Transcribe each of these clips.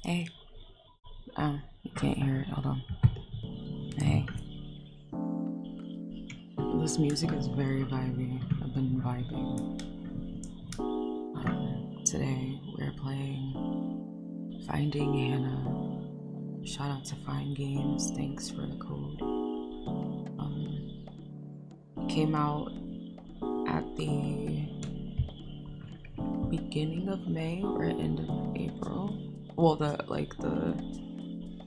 Hey. Oh, you can't hear it. Hold on. Hey. This music is very vibey. I've been vibing. Today we're playing Finding Hannah. Shout out to Fein Games. Thanks for the code. Came out at the beginning of May or end of April. Well, the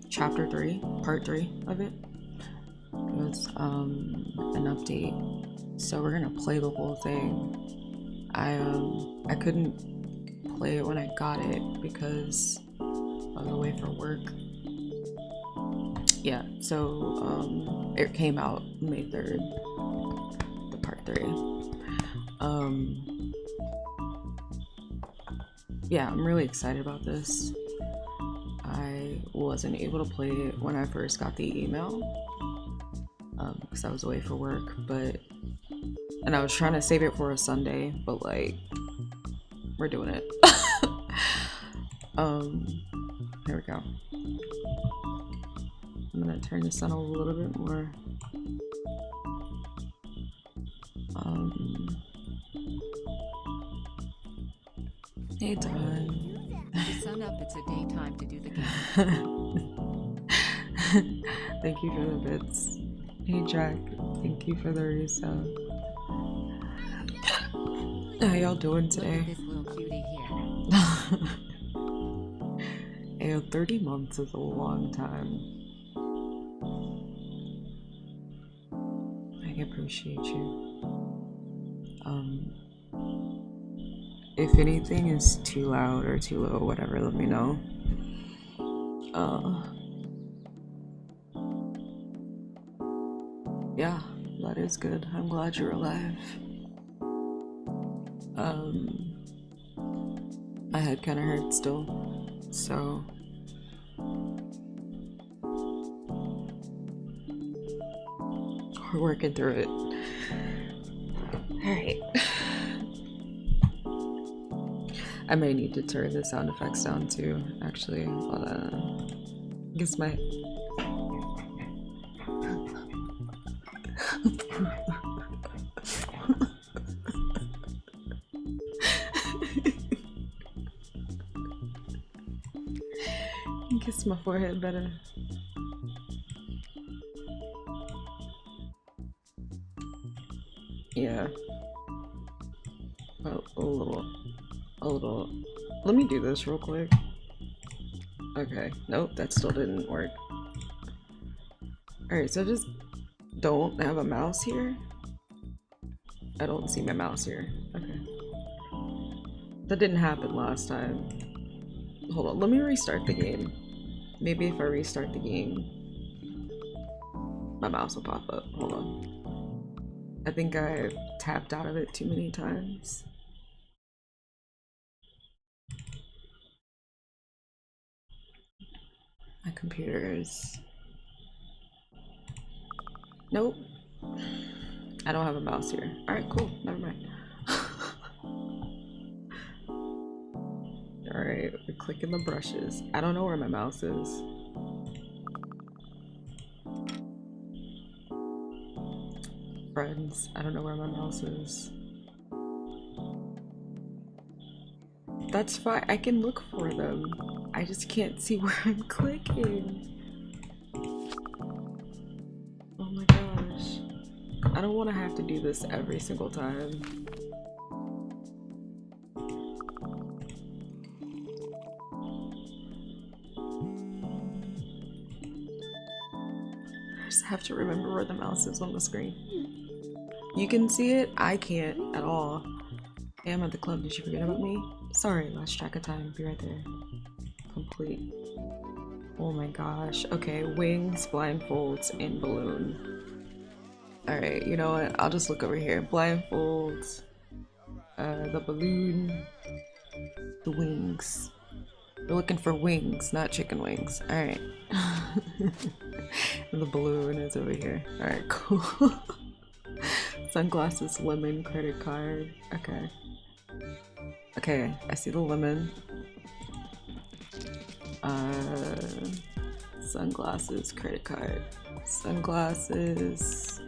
chapter 3, part 3 of it. It was an update. So we're gonna play the whole thing. I couldn't play it when I got it because I was away for work. Yeah, so it came out May 3rd, the part 3. Yeah, I'm really excited about this. I wasn't able to play it when I first got the email because I was away for work, and I was trying to save it for a Sunday, but like, we're doing it. Here we go. I'm gonna turn this on a little bit more. Hey, Dawn. The sun up, it's a daytime to do the game. Thank you for the bits. Hey, Jack. Thank you for the resub. How y'all doing today? Look at this little cutie here. Hey, 30 months is a long time. I appreciate you. If anything is too loud or too low, whatever, let me know. Yeah, that is good. I'm glad you're alive. My head kind of hurts still, so we're working through it. Alright. I may need to turn the sound effects down too, actually. Hold on. I guess my... I guess my forehead better. Yeah. Oh, a little. Let me do this real quick. Okay. Nope, that still didn't work. Alright, so I just don't have a mouse here. I don't see my mouse here. Okay. That didn't happen last time. Hold on, let me restart the game. Maybe if I restart the game, my mouse will pop up. Hold on. I think I've tapped out of it too many times. My computer is... Nope. I don't have a mouse here. Alright, cool. Never mind. Alright, we're clicking the brushes. I don't know where my mouse is. Friends, I don't know where my mouse is. That's fine. I can look for them. I just can't see where I'm clicking. Oh my gosh. I don't want to have to do this every single time. I just have to remember where the mouse is on the screen. You can see it? I can't at all. Hey, I'm at the club. Did you forget about me? Sorry, lost track of time. Be right there. Complete. Oh my gosh. Okay, wings, blindfolds, and balloon. Alright, you know what? I'll just look over here. Blindfolds, the balloon, the wings. We're looking for wings, not chicken wings. Alright. The balloon is over here. Alright, cool. Sunglasses, lemon, credit card. Okay. Okay, I see the lemon. Sunglasses, credit card. Sunglasses.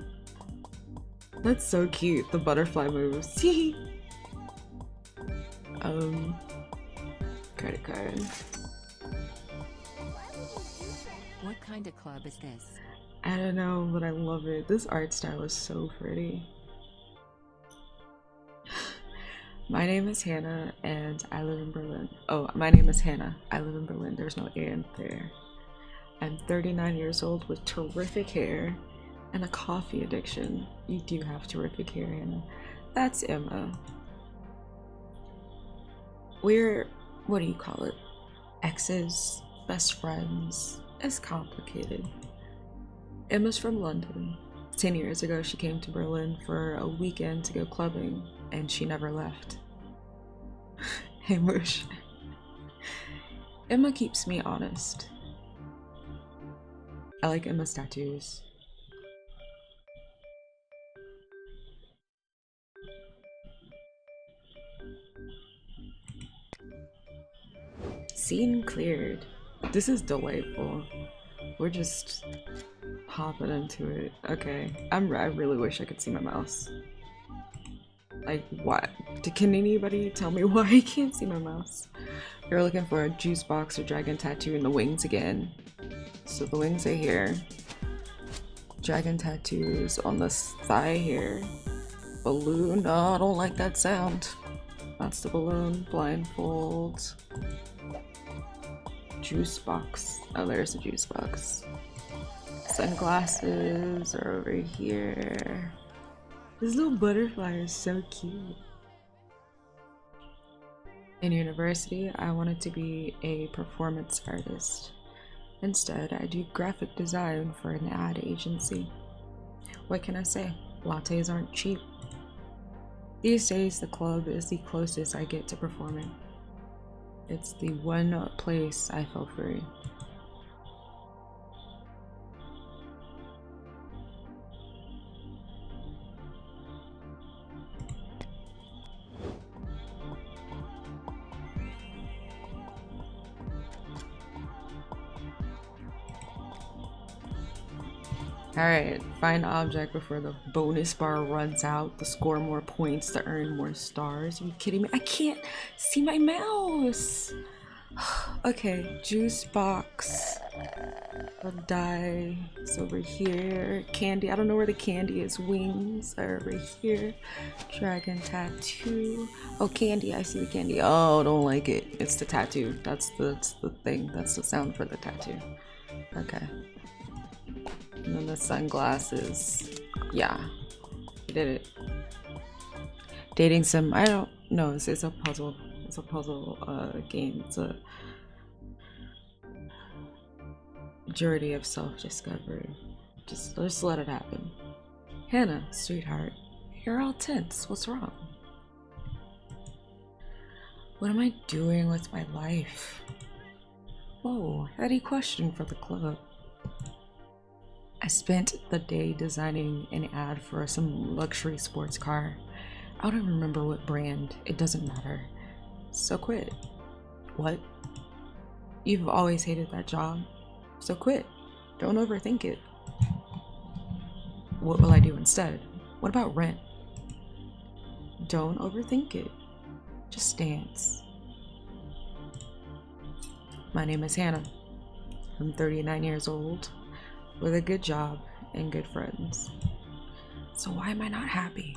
That's so cute, the butterfly moves. Credit card. What kind of club is this? I don't know, but I love it. This art style is so pretty. My name is Hannah and I live in Berlin. Oh, my name is Hannah. I live in Berlin. There's no and there. I'm 39 years old with terrific hair and a coffee addiction. You do have terrific hair, Hannah. That's Emma. We're, what do you call it? Exes, best friends. It's complicated. Emma's from London. 10 years ago, she came to Berlin for a weekend to go clubbing, and she never left. Hey, Moosh. Emma keeps me honest. I like Emma's tattoos. Scene cleared. This is delightful. We're just hopping into it. Okay, I really wish I could see my mouse. Like, what? Can anybody tell me why I can't see my mouse? You're looking for a juice box or dragon tattoo in the wings again. So the wings are here. Dragon tattoos on the thigh here. Balloon. No, I don't like that sound. That's the balloon. Blindfold. Juice box. Oh, there's a juice box. Sunglasses are over here. This little butterfly is so cute. In university, I wanted to be a performance artist. Instead, I do graphic design for an ad agency. What can I say? Lattes aren't cheap. These days, the club is the closest I get to performing. It's the one place I feel free. Alright, find object before the bonus bar runs out. To score more points to earn more stars. Are you kidding me? I can't see my mouse! Okay, juice box. A die is over here. Candy, I don't know where the candy is. Wings are over here. Dragon tattoo. Oh, candy, I see the candy. Oh, don't like it. It's the tattoo. That's the thing. That's the sound for the tattoo. Okay. And then the sunglasses. Yeah, you did it. Dating sim. I don't know. It's a puzzle. It's a puzzle game. It's a journey of self-discovery. Just let it happen. Hannah, sweetheart, you're all tense. What's wrong? What am I doing with my life? Whoa, heady question for the club. I spent the day designing an ad for some luxury sports car. I don't remember what brand, it doesn't matter. So quit. What? You've always hated that job, so quit. Don't overthink it. What will I do instead? What about rent? Don't overthink it. Just dance. My name is Hannah. I'm 39 years old. With a good job and good friends. So why am I not happy?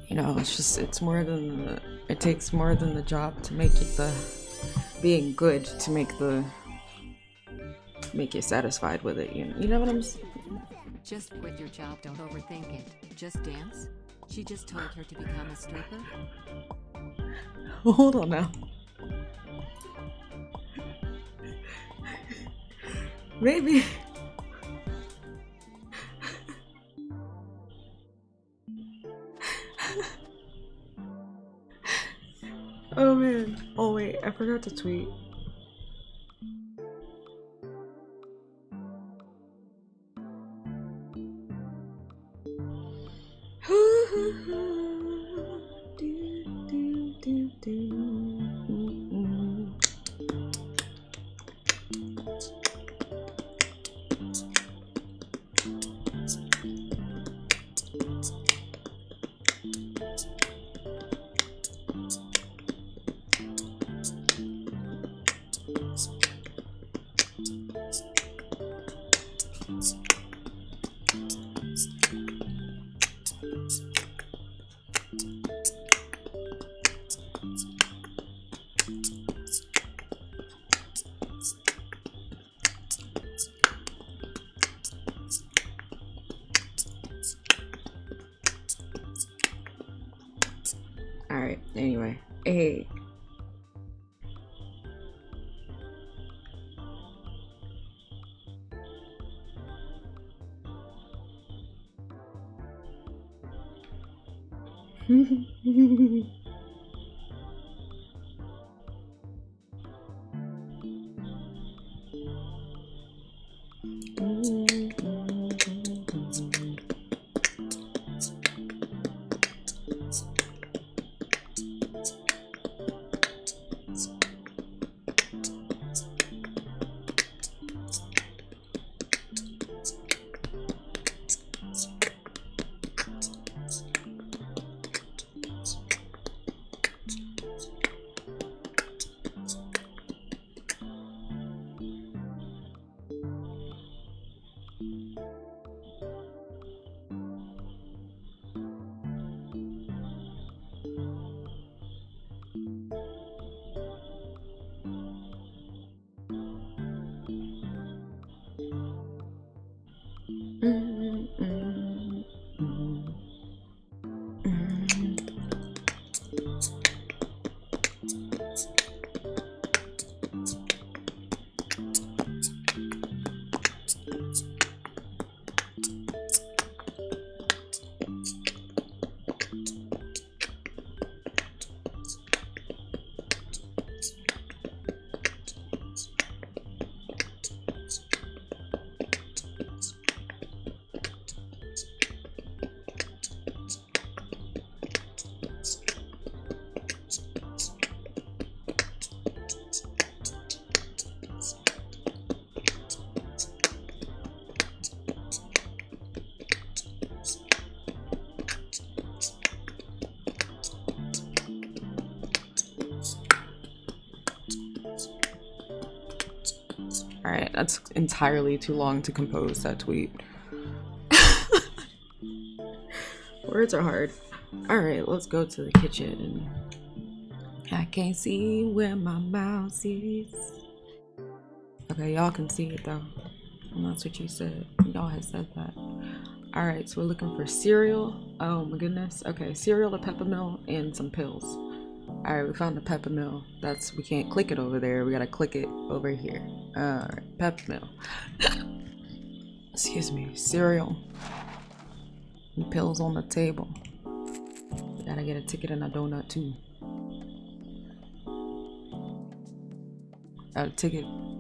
You know, it's more than it takes more than the job to make it being good to make you satisfied with it, you know what I'm saying? Just quit your job, don't overthink it. Just dance? She just told her to become a stripper? Hold on now. Maybe. Oh man. Oh wait, I forgot to tweet. Alright, anyway. Hey. Alright, that's entirely too long to compose that tweet. Words are hard. Alright, let's go to the kitchen. I can't see where my mouse is. Okay, y'all can see it though. And that's what you said. Y'all had said that. Alright, so we're looking for cereal. Oh my goodness. Okay, cereal, a peppermill, and some pills. Alright, we found the peppermill. That's, we can't click it over there. We gotta click it over here. Alright, peppermill. Excuse me. Cereal. And pills on the table. We gotta get a ticket and a donut too.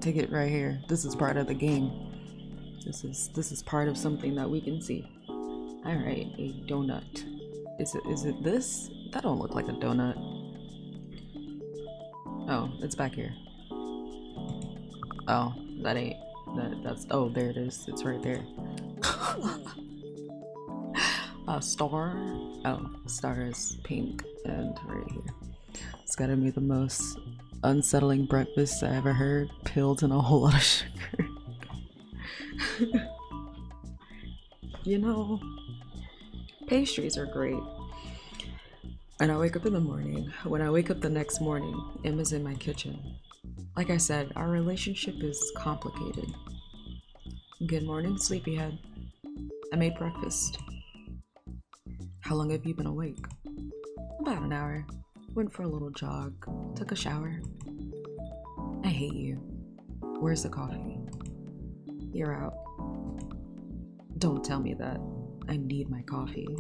Ticket right here. This is part of the game. This is part of something that we can see. Alright, a donut. Is it this? That don't look like a donut. Oh, it's back here. Oh, that ain't that's oh, there it is. It's right there. A star. Oh, star is pink and right here. It's gotta be the most unsettling breakfast I ever heard. Pills and a whole lot of sugar. You know, pastries are great. And I wake up in the morning. When I wake up the next morning, Emma's in my kitchen. Like I said, our relationship is complicated. Good morning, sleepyhead. I made breakfast. How long have you been awake? About an hour. Went for a little jog. Took a shower. I hate you. Where's the coffee? You're out. Don't tell me that. I need my coffee.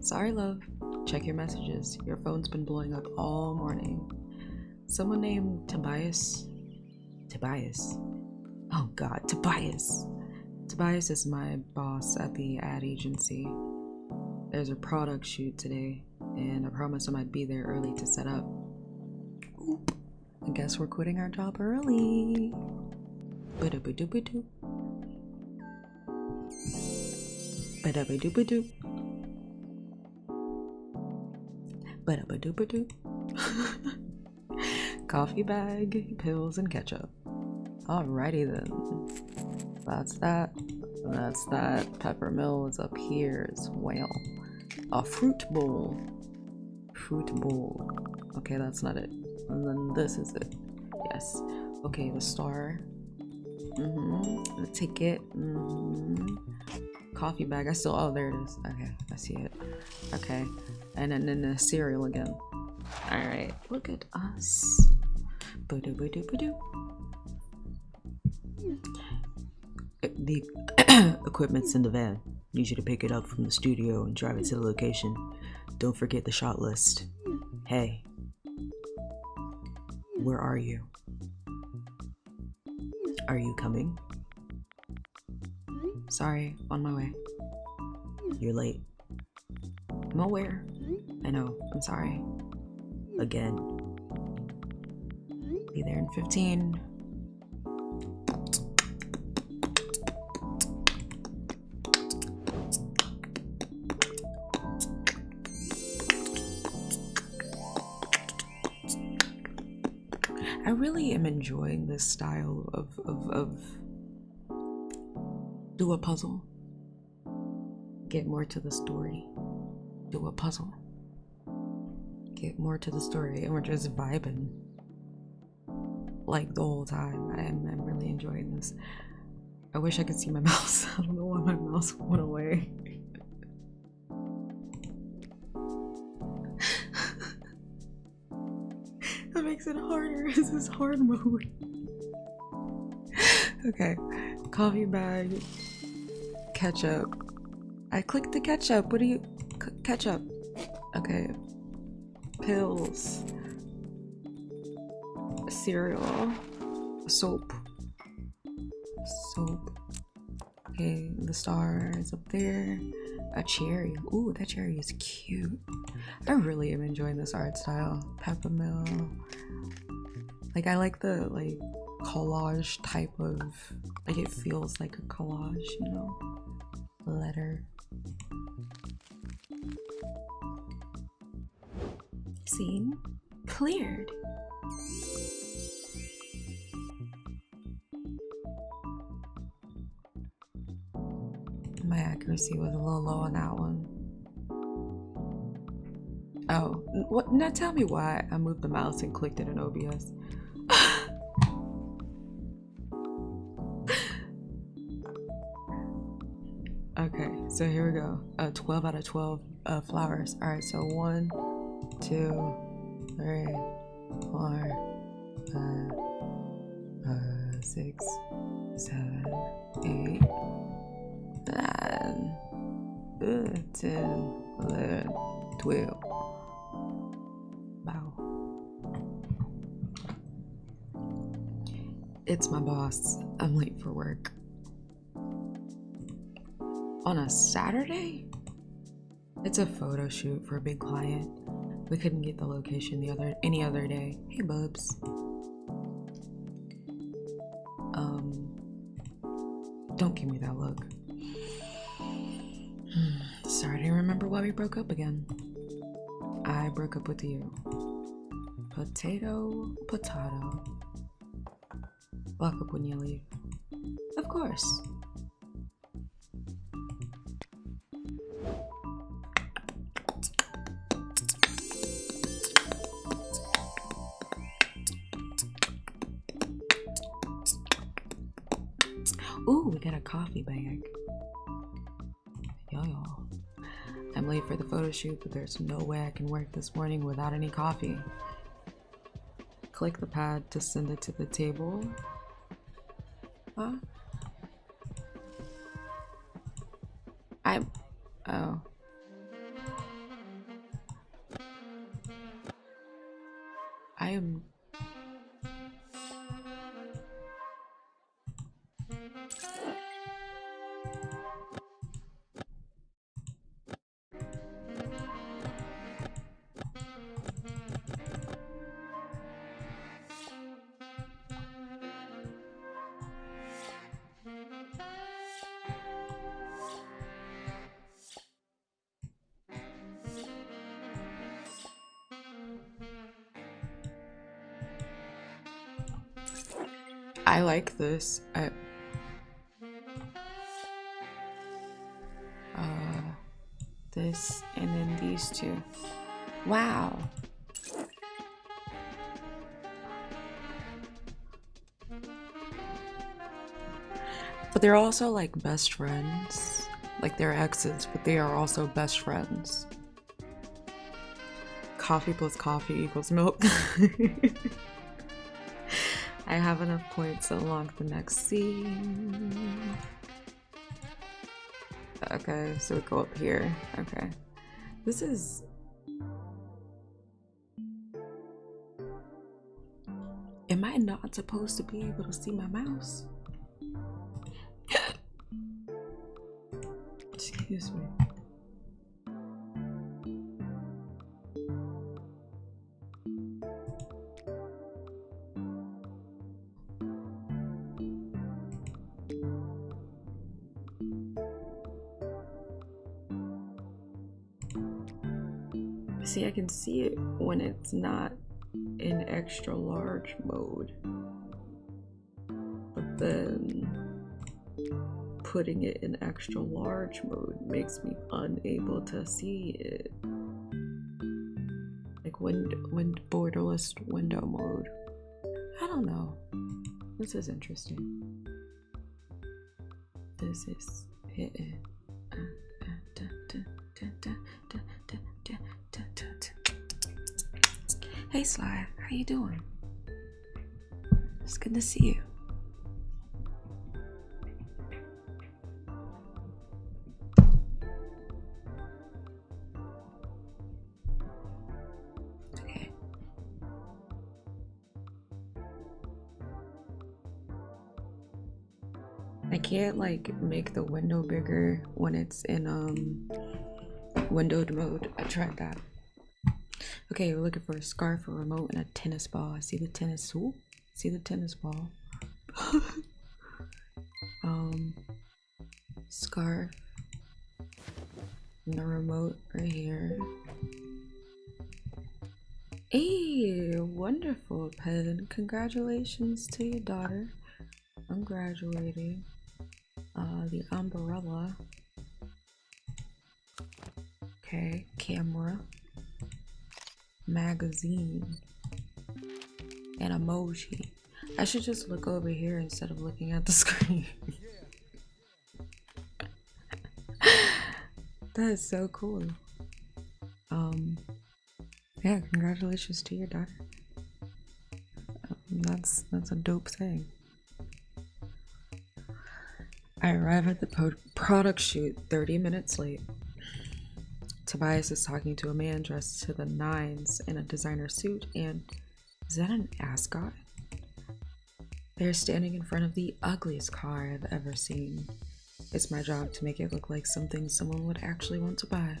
Sorry, love. Check your messages. Your phone's been blowing up all morning. Someone named Tobias. Tobias. Oh god, Tobias. Tobias is my boss at the ad agency. There's a product shoot today, and I promised I might be there early to set up. Oop. I guess we're quitting our job early. Ba-da-ba-doo-ba-doo. Ba-da-ba-doo-ba-doo. Ba-da-ba-doo-ba-doo. Coffee bag, pills, and ketchup. Alrighty then. That's that. That's that. Peppermill is up here as well. A fruit bowl. Fruit bowl. Okay, that's not it. And then this is it. Yes. Okay, the star. The ticket. Coffee bag. I still. Oh, there it is. Okay, I see it. Okay, and then the cereal again. All right, look at us. Ba-do-ba-do-ba-do. The equipment's in the van. Need you to pick it up from the studio and drive it to the location. Don't forget the shot list. Hey, where are you? Are you coming? Sorry, on my way. You're late. I'm aware. I know, I'm sorry. Again. Be there in 15. I really am enjoying this style of do a puzzle, get more to the story, do a puzzle, get more to the story, and we're just vibing like the whole time. I'm really enjoying this. I wish I could see my mouse. I don't know why my mouse went away. That makes it harder. This is hard mode. Okay, coffee bag, ketchup. I clicked the ketchup. What do you... ketchup. Okay. Pills. Cereal. Soap. Soap. Okay, the star is up there. A cherry. Ooh, that cherry is cute. I really am enjoying this art style. Peppermill. Like, I like the, like, collage type of... like, it feels like a collage, you know? Letter. Scene cleared. My accuracy was a little low on that one. Oh, what? Now tell me why I moved the mouse and clicked it in OBS. Okay, so here we go. 12 out of 12 flowers. All right, so 1, 2, 3, 4, 5, 6, 7, 8, 9, 10, 11, 12. Wow. It's my boss. I'm late for work. On a Saturday? It's a photo shoot for a big client. We couldn't get the location any other day. Hey, bubs. Don't give me that look. Sorry to remember why we broke up again. I broke up with you. Potato, potato. Lock up when you leave. Of course. Ooh, we got a coffee bag. Yo. I'm late for the photo shoot, but there's no way I can work this morning without any coffee. Click the pad to send it to the table. Huh? Oh. I am... I like this. This and then these two. Wow. But they're also like best friends. Like they're exes, but they are also best friends. Coffee plus coffee equals milk. I have enough points to unlock the next scene. Okay, so we go up here. Okay. This is... Am I not supposed to be able to see my mouse? Excuse me. See, I can see it when it's not in extra large mode. But then putting it in extra large mode makes me unable to see it. Like borderless window mode. I don't know. This is interesting. This is hitting. Hey Sly, how you doing? It's good to see you. Okay. I can't like make the window bigger when it's in windowed mode. I tried that. Okay, we're looking for a scarf, a remote, and a tennis ball. I see the tennis. Ooh, see the tennis ball. Scarf. And the remote right here. Hey, wonderful, Pen. Congratulations to your daughter. I'm graduating. The umbrella. Okay, camera. Magazine. And emoji. I should just look over here instead of looking at the screen. That is so cool. Yeah, congratulations to your daughter. That's a dope thing. I arrive at the product shoot 30 minutes late. Tobias is talking to a man dressed to the nines in a designer suit, and is that an ascot? They're standing in front of the ugliest car I've ever seen. It's my job to make it look like something someone would actually want to buy.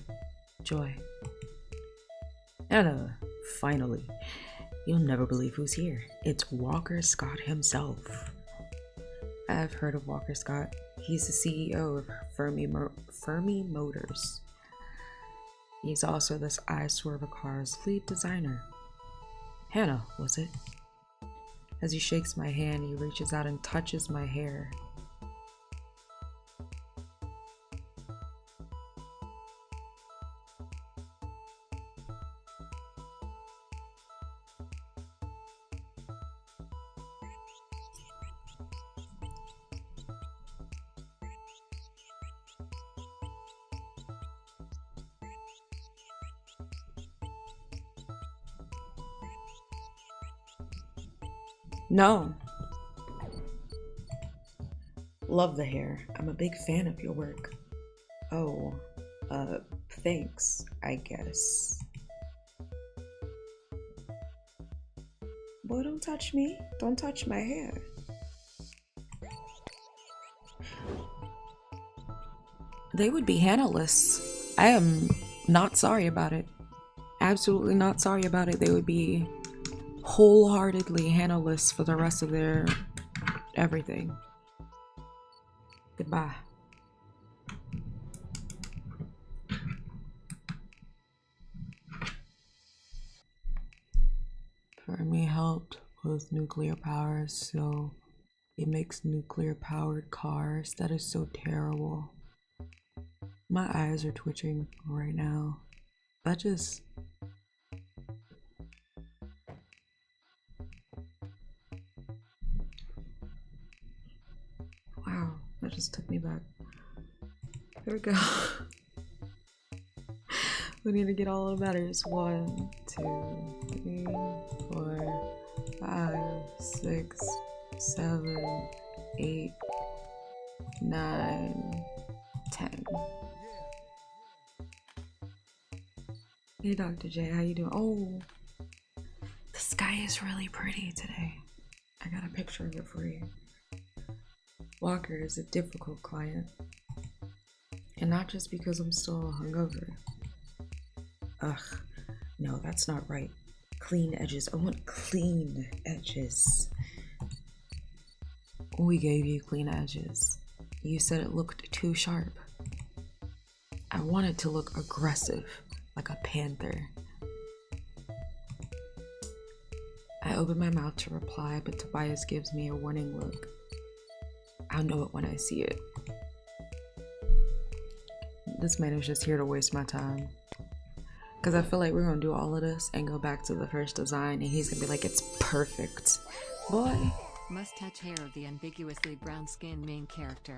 Joy. Anna, finally. You'll never believe who's here. It's Walker Scott himself. I've heard of Walker Scott. He's the CEO of Fermi Motors. He's also this eyesore of a car's lead designer. Hannah, was it? As he shakes my hand, he reaches out and touches my hair. No. Love the hair. I'm a big fan of your work. Oh, thanks, I guess. Boy, don't touch me. Don't touch my hair. They would be Hannah-less. I am not sorry about it. Absolutely not sorry about it. They would be wholeheartedly Hannah-less for the rest of their everything. Goodbye. Fermi helped with nuclear power, so It makes nuclear powered cars. That is so terrible. My eyes are twitching right now. That just... Wow, that just took me back. There we go. We need to get all the letters. 1, 2, 3, 4, 5, 6, 7, 8, 9, 10. Hey Dr. J, how you doing? Oh, the sky is really pretty today. I got a picture of it for you. Walker is a difficult client. And not just because I'm still hungover. Ugh, no, that's not right. Clean edges. I want clean edges. We gave you clean edges. You said it looked too sharp. I want it to look aggressive, like a panther. I open my mouth to reply, but Tobias gives me a warning look. I'll know it when I see it. This man is just here to waste my time. Because I feel like we're going to do all of this and go back to the first design and he's going to be like, it's perfect. Boy. Must touch hair of the ambiguously brown skinned main character.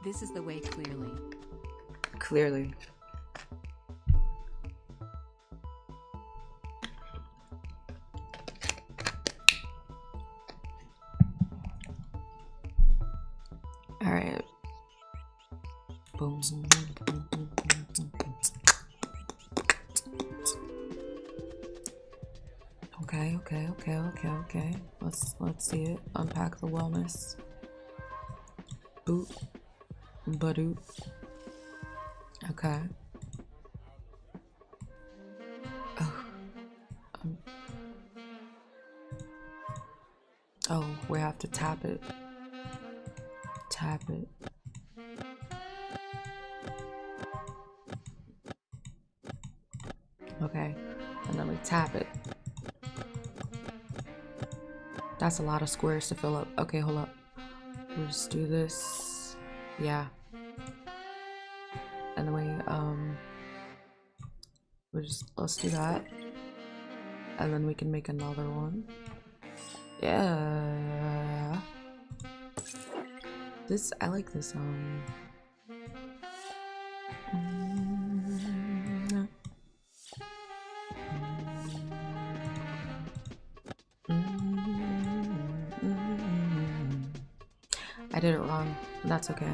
This is the way clearly. Clearly. Alright. Boom. Okay. Let's see it. Unpack the wellness. Boop. Badoop. Okay. Oh, we have to tap it. Tap it. Okay, and then we tap it. That's a lot of squares to fill up. Okay, hold up. We'll just do this. Yeah. And then let's do that. And then we can make another one. Yeah. I like this I did it wrong. That's okay.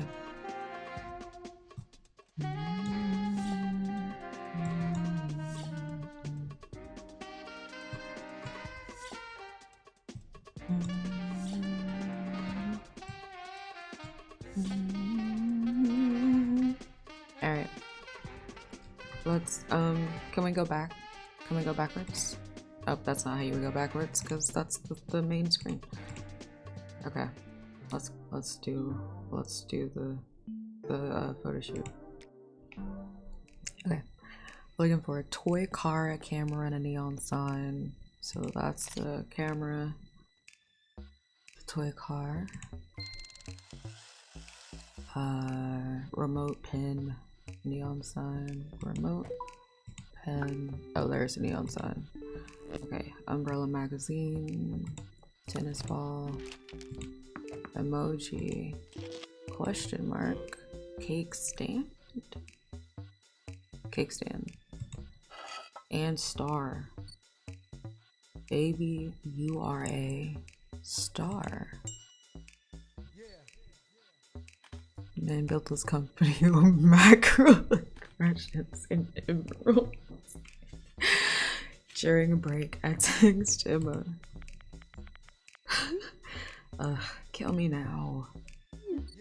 Alright. Let's, can we go back? Can we go backwards? Oh, that's not how you would go backwards, because that's the main screen. Okay. Let's do the photo shoot. Okay. Looking for a toy car, a camera, and a neon sign. So that's the camera, the toy car, remote pin, neon sign, remote pen. Oh, there's a neon sign. Okay, umbrella magazine, tennis ball, emoji, question mark, cake stand, and star. Baby, you are a star. Man built this company on macro aggressions and emeralds. During a break, I text Emma. Kill me now.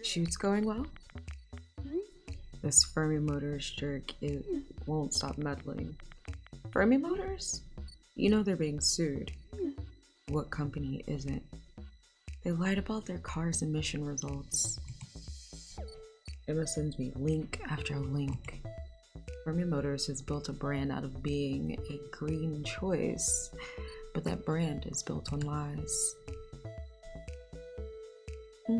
Shoot's going well? This Fermi Motors jerk, it won't stop meddling. Fermi Motors? You know they're being sued. What company isn't? They lied about their car's emission results. Emma sends me link after link. Fermi Motors has built a brand out of being a green choice, but that brand is built on lies. All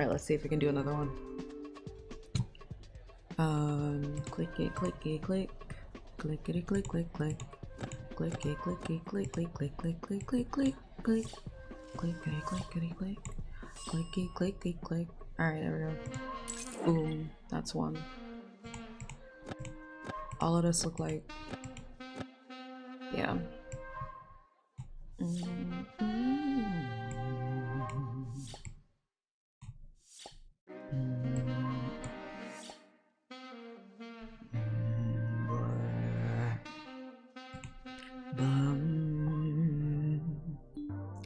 right, let's see if we can do another one. Click it, click it, click. Clickety click, click, click. Clicky, clicky, click, click, click, click, click, click, click, click. Clickety, clickety, click. Clicky, clicky, click. Alright, there we go. Boom. That's one. All of us look like. Yeah.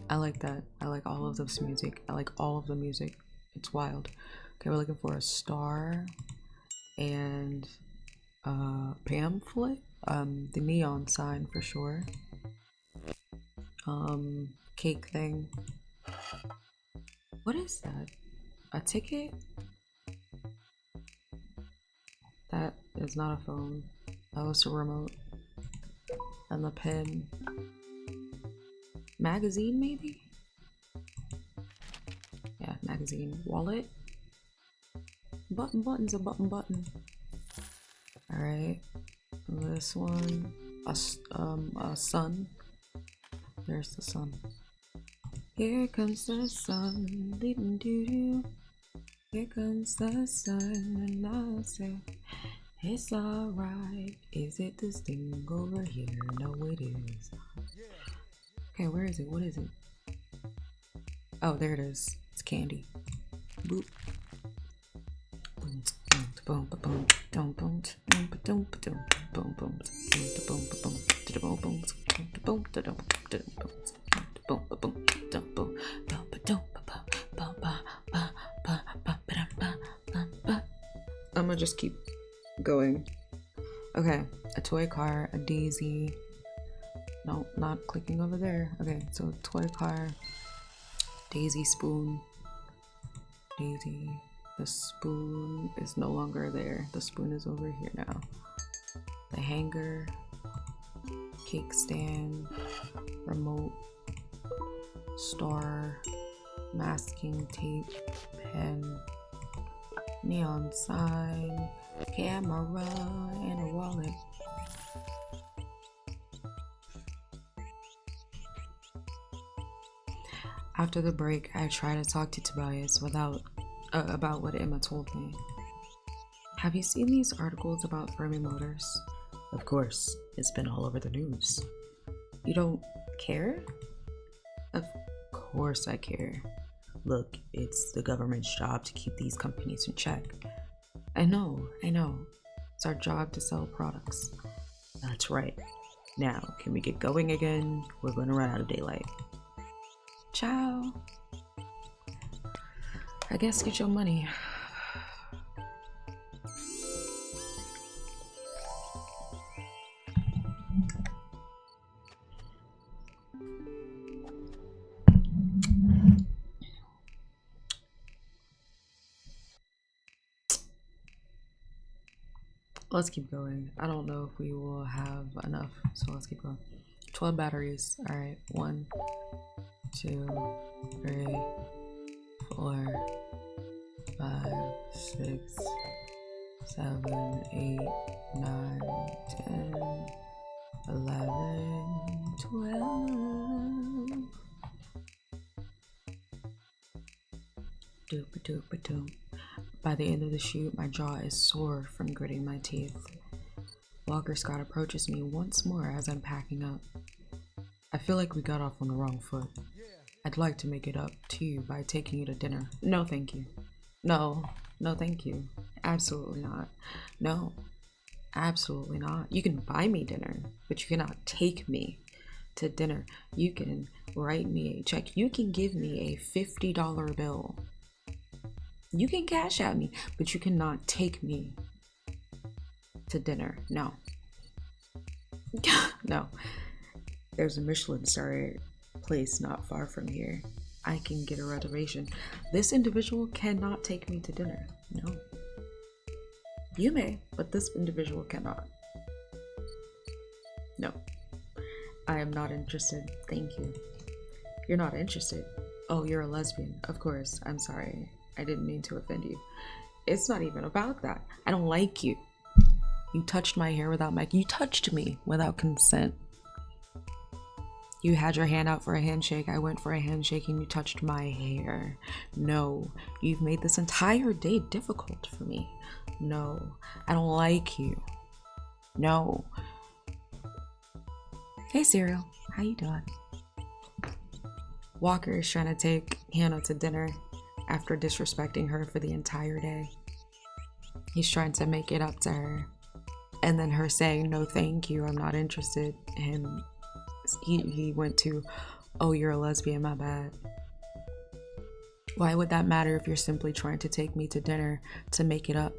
I like that. I like all of this music. I like all of the music. It's wild. Okay, we're looking for a star and pamphlet. The neon sign for sure. Cake thing. What is that? A ticket? That is not a phone. That was a remote. And the pen. Magazine, maybe? Yeah, magazine. Wallet? Button's a button. Alright. This one. A sun. There's the sun. Here comes the sun. Doo-doo-doo. Here comes the sun. And I say, it's alright. Is it this thing over here? No, it is. Okay, where is it? What is it? Oh, there it is. It's candy. Boop. Boom, boom, boom, boom, boom, boom, boom, boom, boom, boom, I'm gonna just keep going. Okay, a toy car, a daisy. No, not clicking over there. Okay, so toy car, daisy spoon, daisy. The spoon is no longer there. The spoon is over here now. The hanger, cake stand, remote, star, masking tape, pen, neon sign, camera, and a wallet. After the break, I try to talk to Tobias about what Emma told me. Have you seen these articles about Fermi Motors? Of course, it's been all over the news. You don't care? Of course I care. Look, it's the government's job to keep these companies in check. I know. It's our job to sell products. That's right. Now, can we get going again? We're going to run out of daylight. Ciao. I guess get your money. Let's keep going. I don't know if we will have enough, so let's keep going. 12 batteries. All right. 1, 2, 3, 4, 5, 6, 7, 8, 9, 10, 11, 12. Doop-a-doop-a-doop. By the end of the shoot, my jaw is sore from gritting my teeth. Walker Scott approaches me once more as I'm packing up. I feel like we got off on the wrong foot. I'd like to make it up to you by taking you to dinner. No, thank you. No, thank you. Absolutely not. No, absolutely not. You can buy me dinner, but you cannot take me to dinner. You can write me a check. You can give me a $50 bill. You can cash at me, but you cannot take me to dinner. No. No. There's a Michelin star place not far from here. I can get a reservation. This individual cannot take me to dinner. No. You may, but this individual cannot. No. I am not interested. Thank you. You're not interested. Oh, you're a lesbian. Of course. I'm sorry. I didn't mean to offend you. It's not even about that. I don't like you. You touched my hair without you touched me without consent. You had your hand out for a handshake. I went for a handshake and you touched my hair. No. You've made this entire day difficult for me. No. I don't like you. No. Hey, Serial. How you doing? Walker is trying to take Hannah to dinner after disrespecting her for the entire day. He's trying to make it up to her. And then her saying, no, thank you, I'm not interested. And he went to, oh, you're a lesbian, my bad. Why would that matter if you're simply trying to take me to dinner to make it up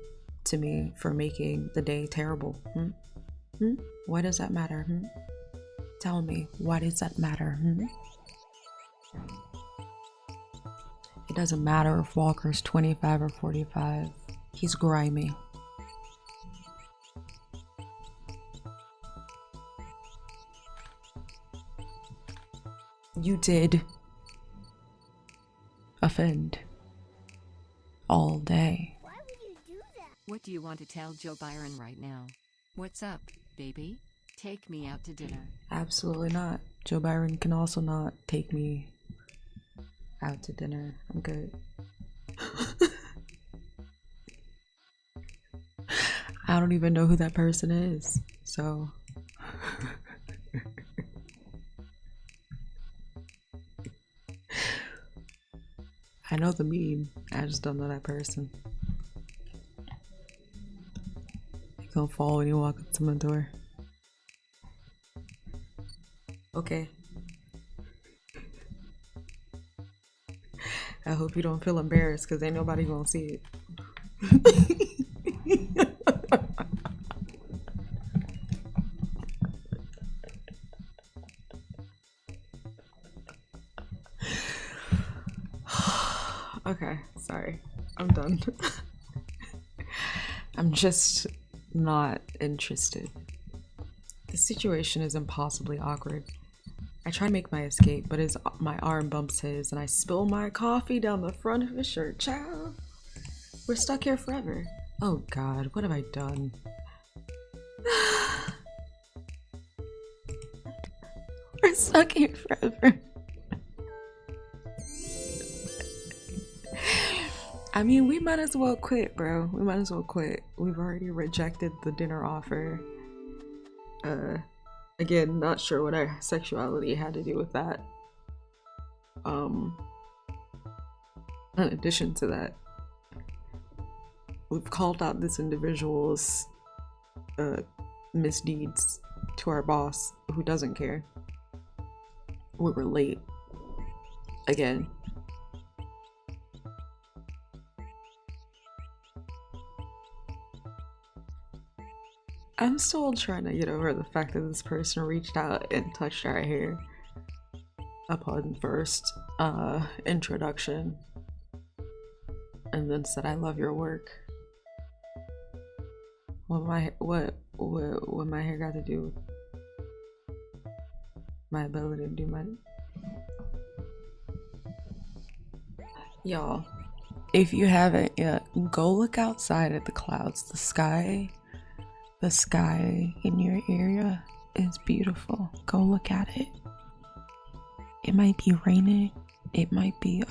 to me for making the day terrible? Why does that matter? Tell me, why does that matter? It doesn't matter if Walker's 25 or 45. He's grimy. You did offend all day. Why would you do that? What do you want to tell Joe Byron right now? What's up, baby? Take me out to dinner. Absolutely not. Joe Byron can also not take me out to dinner. I'm good. I don't even know who that person is, so. I know the meme, I just don't know that person. You gonna fall when you walk up to my door. Okay. I hope you don't feel embarrassed because ain't nobody gonna see it. Okay, sorry. I'm done. I'm just not interested. The situation is impossibly awkward. I try to make my escape, but my arm bumps his and I spill my coffee down the front of his shirt. Ciao! We're stuck here forever. Oh god, what have I done? We're stuck here forever. I mean, we might as well quit, bro. We might as well quit. We've already rejected the dinner offer. Again, not sure what our sexuality had to do with that. In addition to that, we've called out this individual's misdeeds to our boss, who doesn't care. We were late. Again. I'm still trying to get over the fact that this person reached out and touched our hair upon first introduction and then said, I love your work. What my hair got to do with my ability to do my... Y'all, if you haven't yet, go look outside at the clouds. The sky in your area is beautiful. Go look at it. It might be raining. It might be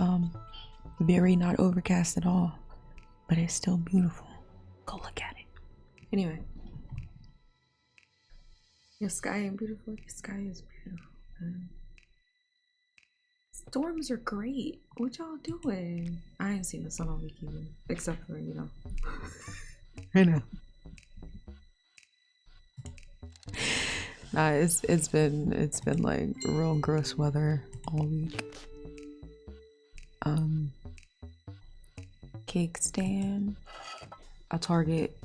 very not overcast at all, but it's still beautiful. Go look at it. Anyway, your sky ain't beautiful. Your sky is beautiful, man. Storms are great. What y'all doing? I ain't seen the sun all week either, except for, you know. I know. Nah, it's been like real gross weather all week. Cake stand, a Target,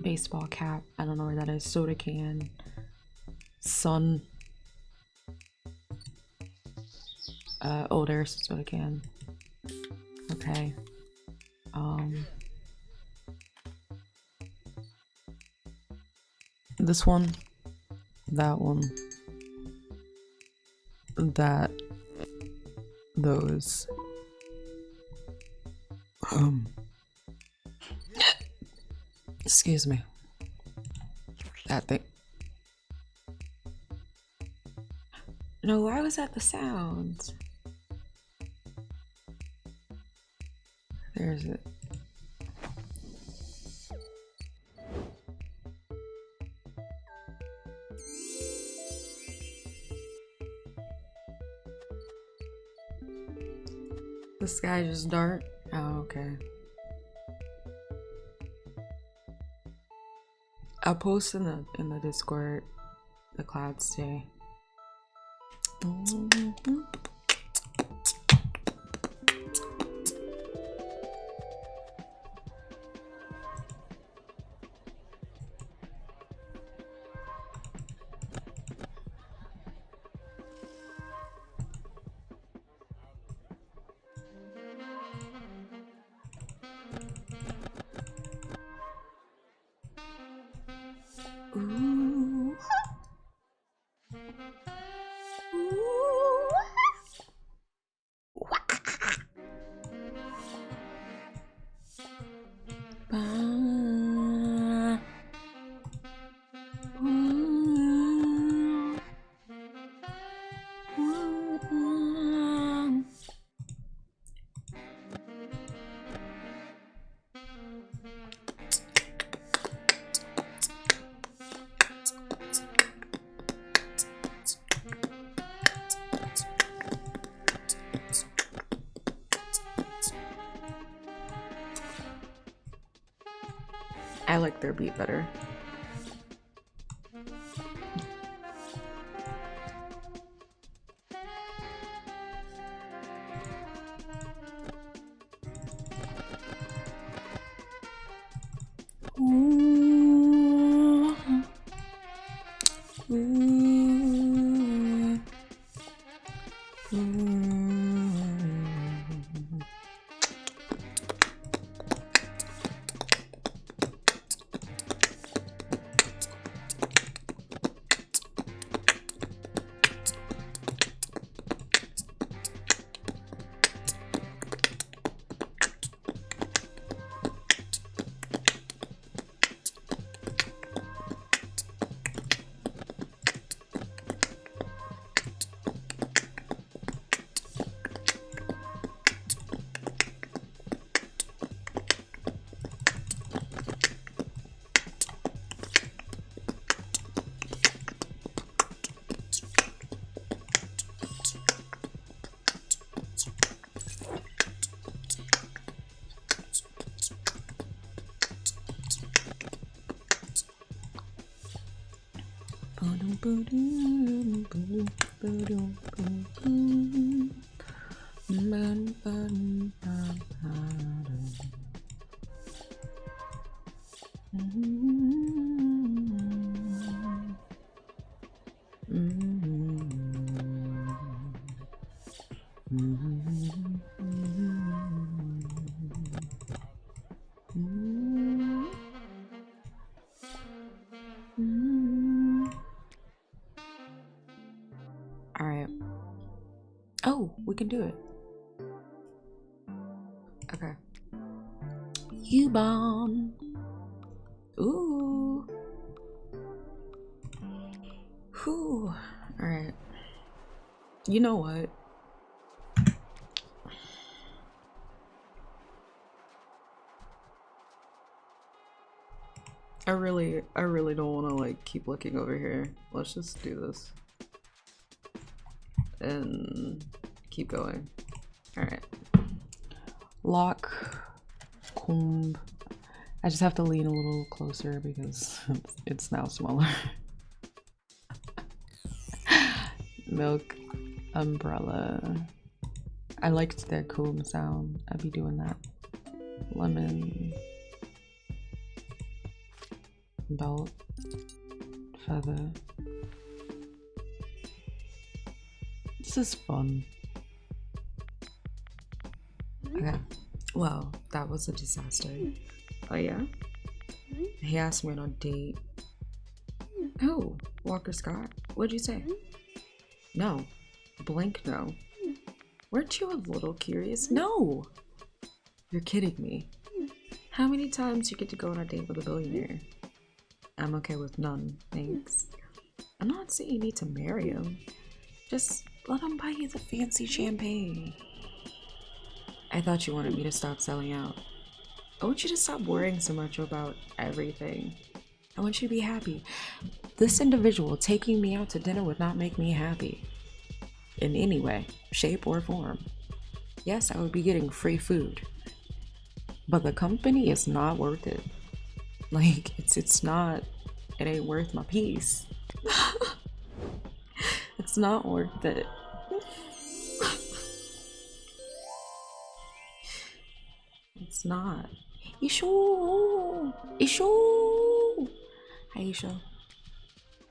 baseball cap, I don't know where that is, soda can, sun, Oh, there's a soda can. Okay. This one, that one, that, those. Excuse me. That thing. No, why was that the sound? There's it. The sky just dark? Oh, okay. I'll post in the Discord the clouds day. Ooh. I like their beat better. Ooh. Ooh. Ooh. Alright. Oh, we can do it. Okay. You bomb. Ooh. Whew. Alright. You know what? I really don't want to like keep looking over here. Let's just do this. And keep going. Alright. Lock. Comb. I just have to lean a little closer because it's now smaller. Milk. Umbrella. I liked their comb sound. I'd be doing that. Lemon. Belt. Feather. This is fun. Okay. Well, that was a disaster. Oh yeah? He asked me on a date. Oh, Walker Scott. What'd you say? No. Blank no. Weren't you a little curious? No! You're kidding me. How many times you get to go on a date with a billionaire? I'm okay with none, thanks. I'm not saying you need to marry him. Just let him buy you the fancy champagne. I thought you wanted me to stop selling out. I want you to stop worrying so much about everything. I want you to be happy. This individual taking me out to dinner would not make me happy. In any way, shape, or form. Yes, I would be getting free food. But the company is not worth it. Like, it's not, it ain't worth my peace. It's not worth it. It's not. Ishu! Ishu! Hi, Isha.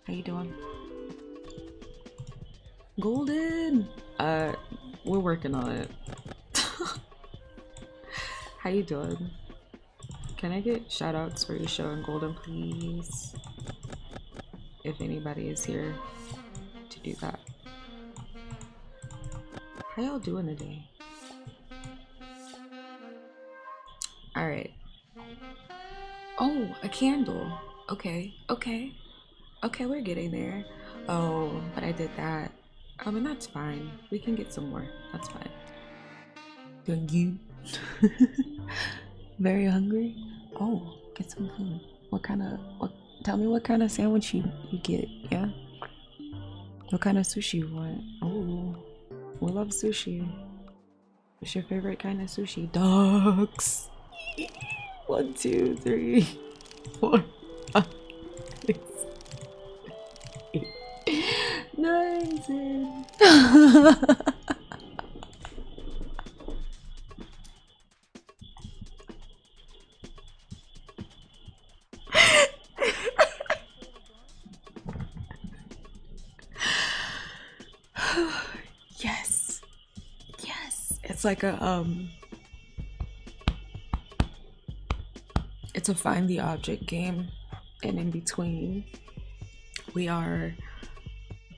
How you doing? Golden! We're working on it. How you doing? Can I get shoutouts for Isha and Golden, please? If anybody is here to do that. How y'all doing today? Alright. Oh, a candle. Okay, okay. Okay, we're getting there. Oh, but I did that. I mean, that's fine. We can get some more. That's fine. Thank you. Very hungry? Oh, get some food. Tell me what kind of sandwich you get, yeah? What kind of sushi you want? Oh, we love sushi. What's your favorite kind of sushi? Ducks! 1, 2, 3, 4, 5, 6, 8, 9, 10. Yes. Yes. It's like it's a find the object game, and in between we are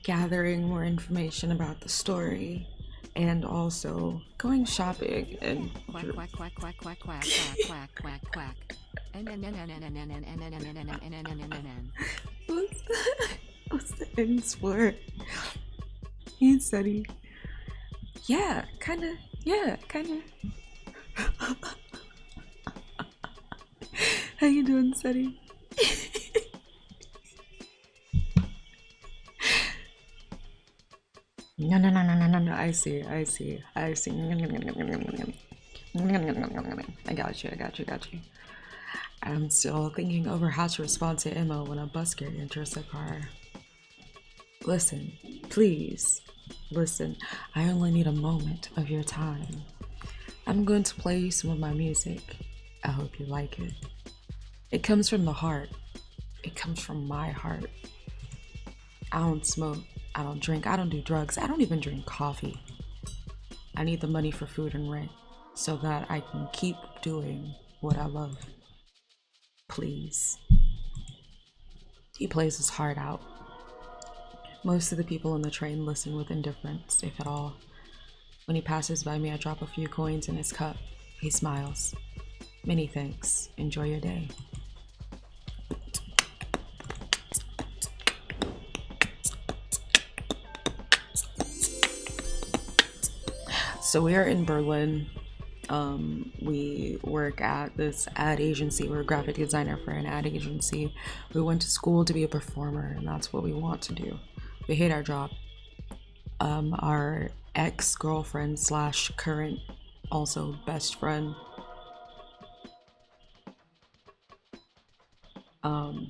gathering more information about the story and also going shopping and Quack quack quack quack quack quack quack quack quack. What's the ends for? He said he. Yeah, kinda. Yeah, kinda. How you doing, Seti? No. I see. I got you. I'm still thinking over how to respond to Emma when a busker enters the car. Listen, please. Listen, I only need a moment of your time. I'm going to play you some of my music. I hope you like it. It comes from the heart. It comes from my heart. I don't smoke. I don't drink. I don't do drugs. I don't even drink coffee. I need the money for food and rent so that I can keep doing what I love. Please. He plays his heart out. Most of the people on the train listen with indifference, if at all. When he passes by me, I drop a few coins in his cup. He smiles. Many thanks. Enjoy your day. So we are in Berlin. We work at this ad agency. We're a graphic designer for an ad agency. We went to school to be a performer, and that's what we want to do. We hate our job. Our ex-girlfriend slash current, also best friend, I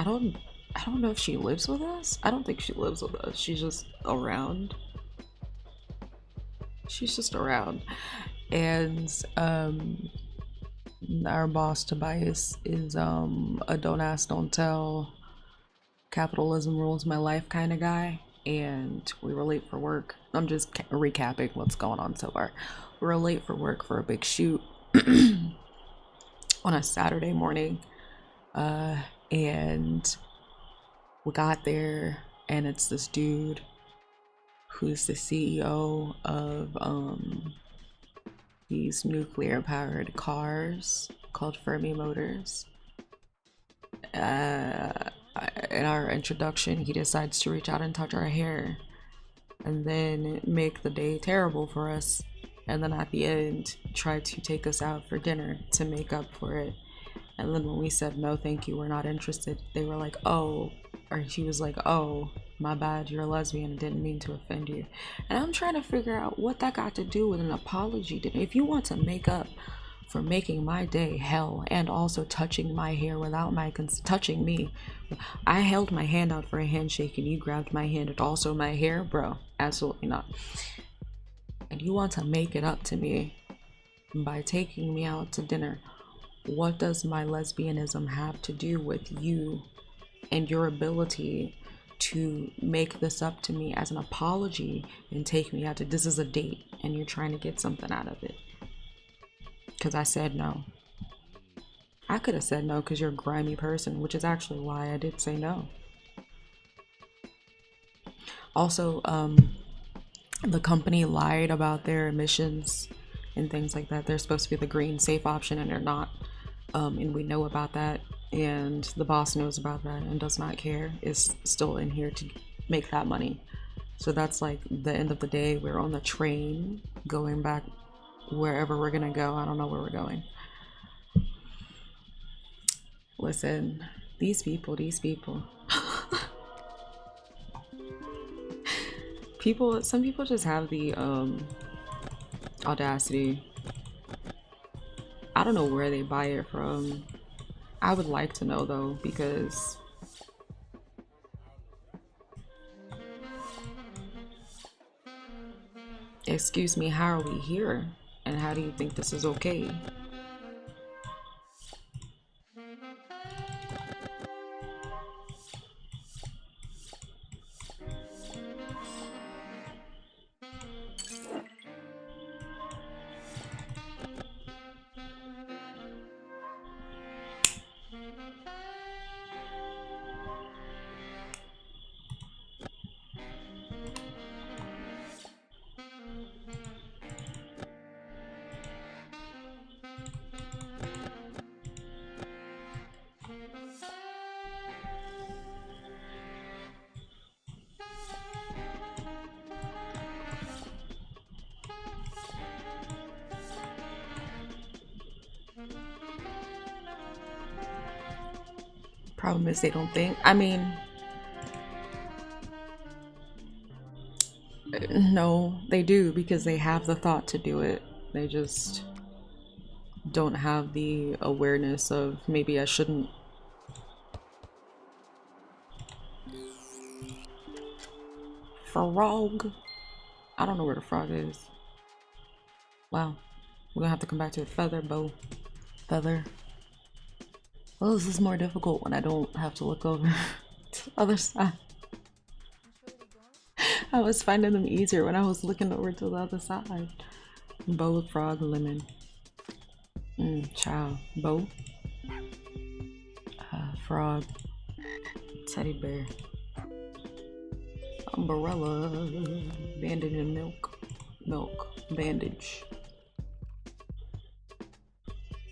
don't know if she lives with us. I don't think she lives with us. She's just around. She's just around. And our boss Tobias is a don't ask, don't tell, capitalism rules my life kind of guy. and we were late for work. I'm just recapping what's going on so far. We were late for work for a big shoot on a Saturday morning, and we got there, and it's this dude who's the CEO of these nuclear powered cars called Fermi Motors. In our introduction, he decides to reach out and touch our hair and then make the day terrible for us, and then at the end try to take us out for dinner to make up for it. And then when we said no thank you, we're not interested, they were like, oh, or he was like, oh, my bad, you're a lesbian, didn't mean to offend you. And I'm trying to figure out what that got to do with an apology. If you want to make up for making my day hell and also touching my hair without my touching me, I held my hand out for a handshake and you grabbed my hand and also my hair, bro, absolutely not. And you want to make it up to me by taking me out to dinner. What does my lesbianism have to do with you and your ability to make this up to me as an apology and take me out to, this is a date and you're trying to get something out of it? Because I said no. I could have said no because you're a grimy person, which is actually why I did say no. Also, the company lied about their emissions and things like that. They're supposed to be the green safe option and they're not. And we know about that, and the boss knows about that and does not care, is still in here to make that money. So that's like the end of the day. We're on the train going back wherever we're gonna go. I don't know where we're going. Listen, these people some people just have the audacity. I don't know where they buy it from. I would like to know though, because excuse me, how are we here? And how do you think this is okay? Problem is they don't think. I mean, no, they do, because they have the thought to do it. They just don't have the awareness of maybe I shouldn't. Frog. I don't know where the frog is. Wow. We're gonna have to come back to it. Feather, bow. Feather. Well, this is more difficult when I don't have to look over to the other side. I was finding them easier when I was looking over to the other side. Bow, frog, lemon. Child. Bow. Frog. Teddy bear. Umbrella. Bandage and milk. Milk. Bandage.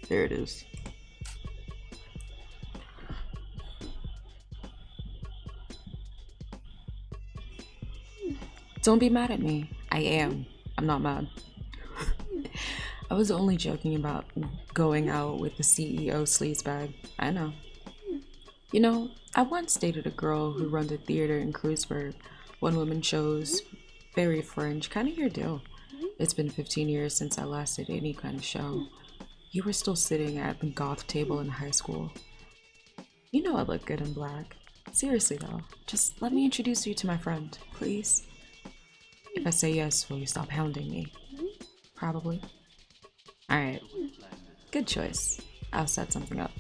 There it is. Don't be mad at me. I am. I'm not mad. I was only joking about going out with the CEO sleazebag. I know. You know, I once dated a girl who runs a theater in Kreuzberg. One woman shows. Very fringe. Kind of your deal. It's been 15 years since I last did any kind of show. You were still sitting at the goth table in high school. You know I look good in black. Seriously though, just let me introduce you to my friend, please. If I say yes, will you stop hounding me? Probably. Alright. Good choice. I'll set something up.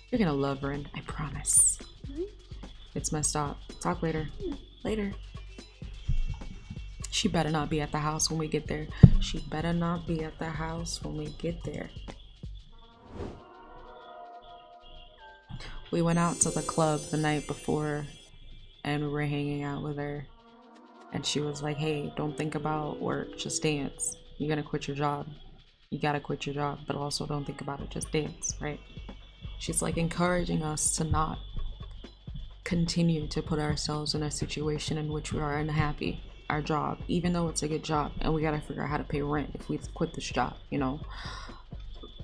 You're gonna love Ren, I promise. It's my stop. Talk later. Later. She better not be at the house when we get there. She better not be at the house when we get there. We went out to the club the night before and we were hanging out with her. And she was like, hey, don't think about work, just dance. You're gonna quit your job. You gotta quit your job, but also don't think about it, just dance, right? She's like encouraging us to not continue to put ourselves in a situation in which we are unhappy. Our job, even though it's a good job, and we gotta figure out how to pay rent if we quit this job, you know?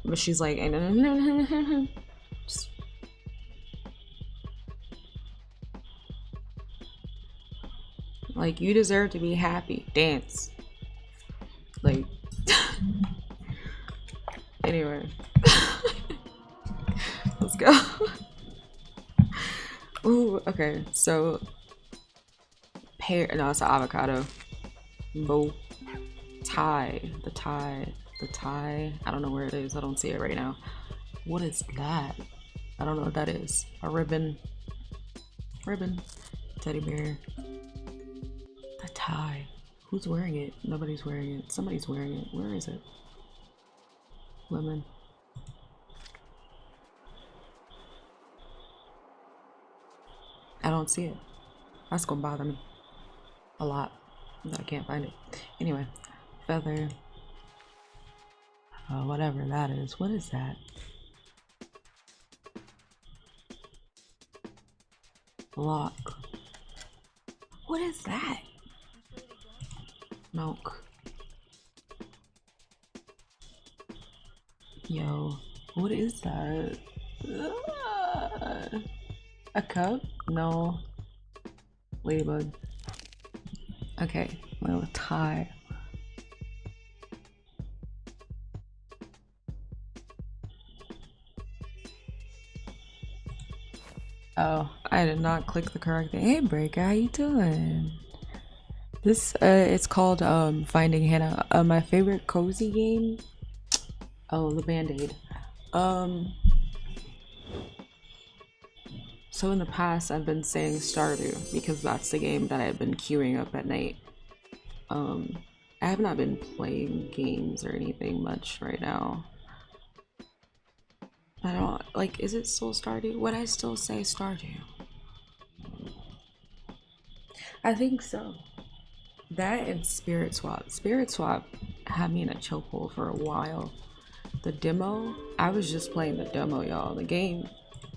But she's like, just, like, you deserve to be happy. Dance. Like, anyway. Let's go. Ooh, okay. So, pear. No, it's an avocado. Bo. Tie. The tie. The tie. I don't know where it is. I don't see it right now. What is that? I don't know what that is. A ribbon. Ribbon. Teddy bear. The tie. Who's wearing it? Nobody's wearing it. Somebody's wearing it. Where is it? Lemon. I don't see it. That's gonna bother me a lot that I can't find it. Anyway, feather. Whatever that is. What is that? Lock. What is that? Milk. Yo, what is that? A cup? No. Ladybug. Okay, my little tie. Oh, I did not click the correct thing. Hey Breaker, how you doing? This it's called Finding Hannah. My favorite cozy game. Oh, the Band-Aid. So in the past I've been saying Stardew because that's the game that I've been queuing up at night. I have not been playing games or anything much right now. I don't like, is it still Stardew? Would I still say Stardew? I think so. That and Spirit Swap. Spirit Swap had me in a chokehold for a while. The demo, I was just playing the demo, y'all. The game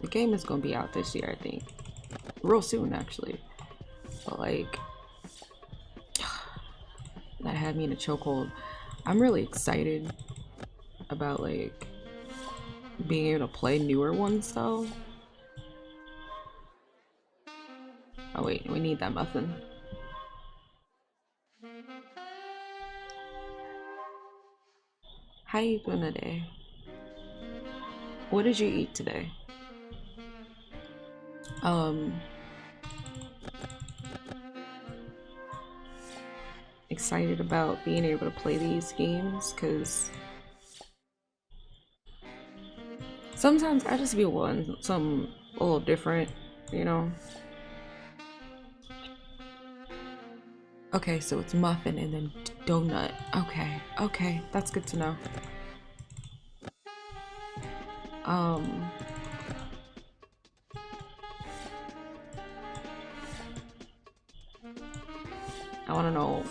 is gonna be out this year, I think. Real soon, actually. But like, that had me in a chokehold. I'm really excited about like being able to play newer ones though. Oh wait, we need that muffin. How you doing today? What did you eat today? Excited about being able to play these games because sometimes I just be wanting something a little different, you know? Okay, so it's muffin and then donut. Okay, that's good to know. I want to know.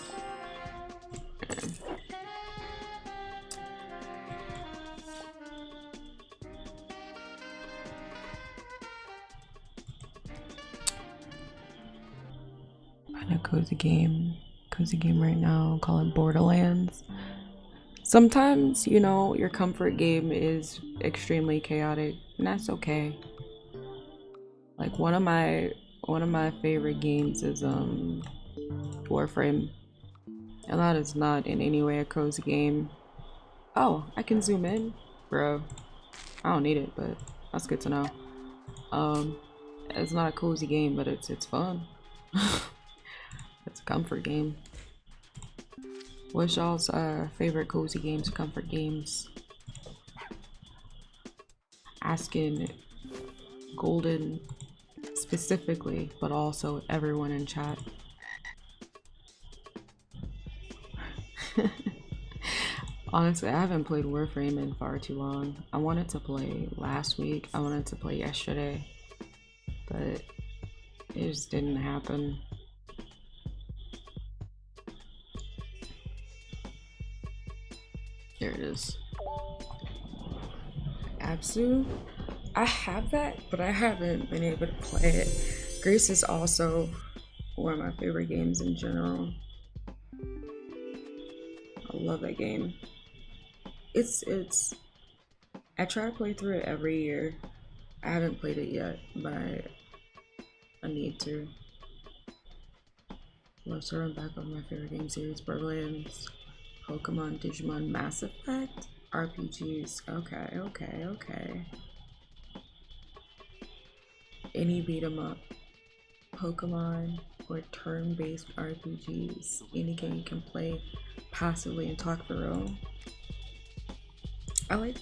Find a cozy game right now. Call it Borderlands. Sometimes, you know, your comfort game is extremely chaotic, and that's okay. Like one of my favorite games is Warframe, and that is not in any way a cozy game. Oh, I can zoom in, bro. I don't need it, but that's good to know. It's not a cozy game, but it's fun. It's a comfort game. What's y'all's favorite cozy games, comfort games? Asking Golden specifically, but also everyone in chat. Honestly, I haven't played Warframe in far too long. I wanted to play last week. I wanted to play yesterday, but it just didn't happen. There it is. Absu? I have that, but I haven't been able to play it. Grace is also one of my favorite games in general. I love that game. It's I try to play through it every year. I haven't played it yet, but I need to. Love starting back on my favorite game series, Borderlands, Pokemon, Digimon, Mass Effect, RPGs. Okay. Any beat 'em up, Pokemon, or turn-based RPGs. Any game you can play passively and talk for real. I like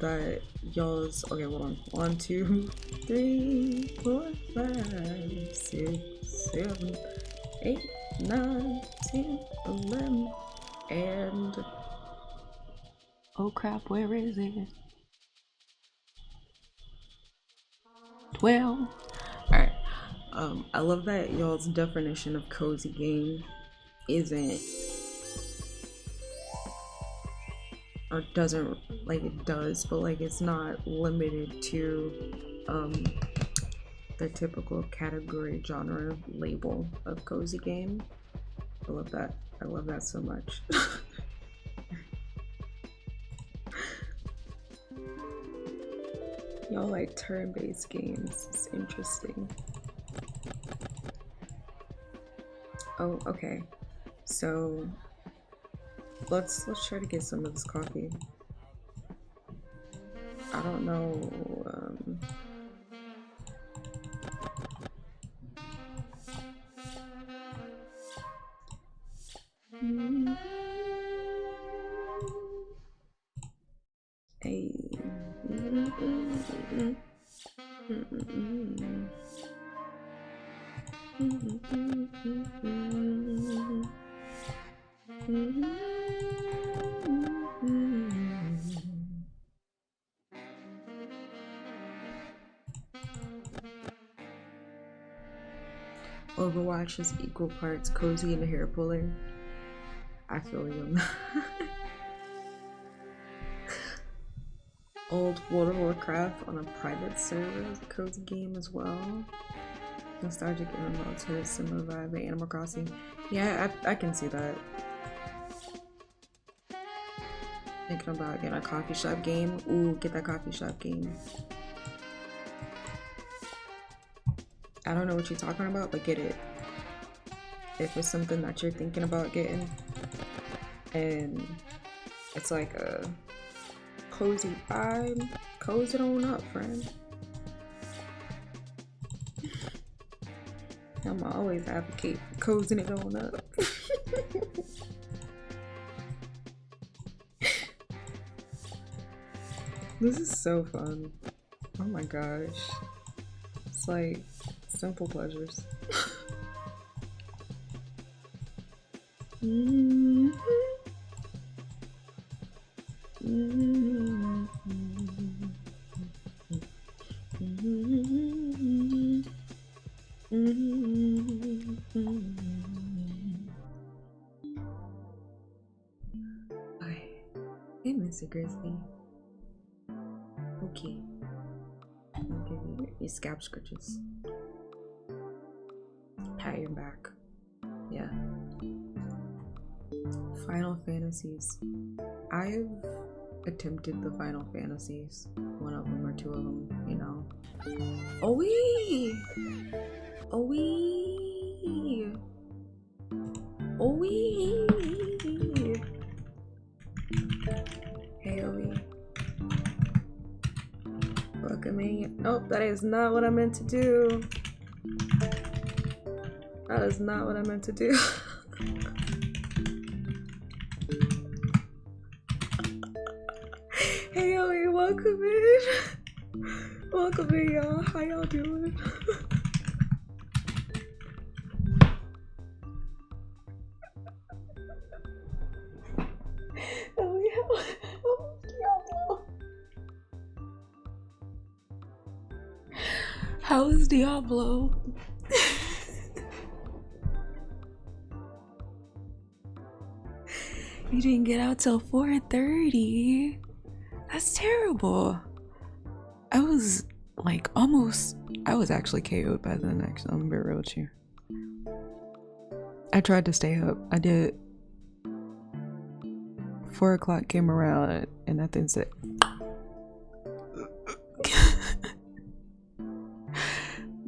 that y'all's. Okay, hold on. 1, 2, 3, 4, 5, 6, 7, 8, 9, 10, 11, and oh crap, where is it? 12. Alright. I love that y'all's definition of cozy game isn't, or doesn't, like it does, but like it's not limited to the typical category genre label of cozy game. I love that. I love that so much. Y'all like turn-based games. It's interesting. Oh, okay. So let's try to get some of this coffee. I don't know. Hey. Overwatch is equal parts cozy and hair pulling. I feel you on that. Old World of Warcraft on a private server is a cozy game as well. Nostalgic animals hit a similar vibe to Animal Crossing. Yeah, I can see that. Thinking about getting a coffee shop game. Ooh, get that coffee shop game. I don't know what you're talking about, but get it. If it's something that you're thinking about getting, and it's like a cozy vibe, cozy it on up, friend. I'm always advocate for cozying it on up. This is so fun. Oh my gosh. It's like simple pleasures. Hey, Mr. Grizzly. Okay. I'll give you your scalp scratches. Pat your back. Yeah. Final Fantasies. I've attempted the Final Fantasies. One of them or two of them, you know. Oh wee! Oh wee! Oh wee! Hey Owie. Look at me. Nope, that is not what I meant to do. That is not what I meant to do. Hey Owie, welcome in. Welcome in, y'all. How y'all doing? Owie, How is Diablo? You didn't get out till 4:30. That's terrible. I was like I was actually KO'd by then, actually. I'm gonna be real with you. I tried to stay up. I did. 4 o'clock came around and that thing said.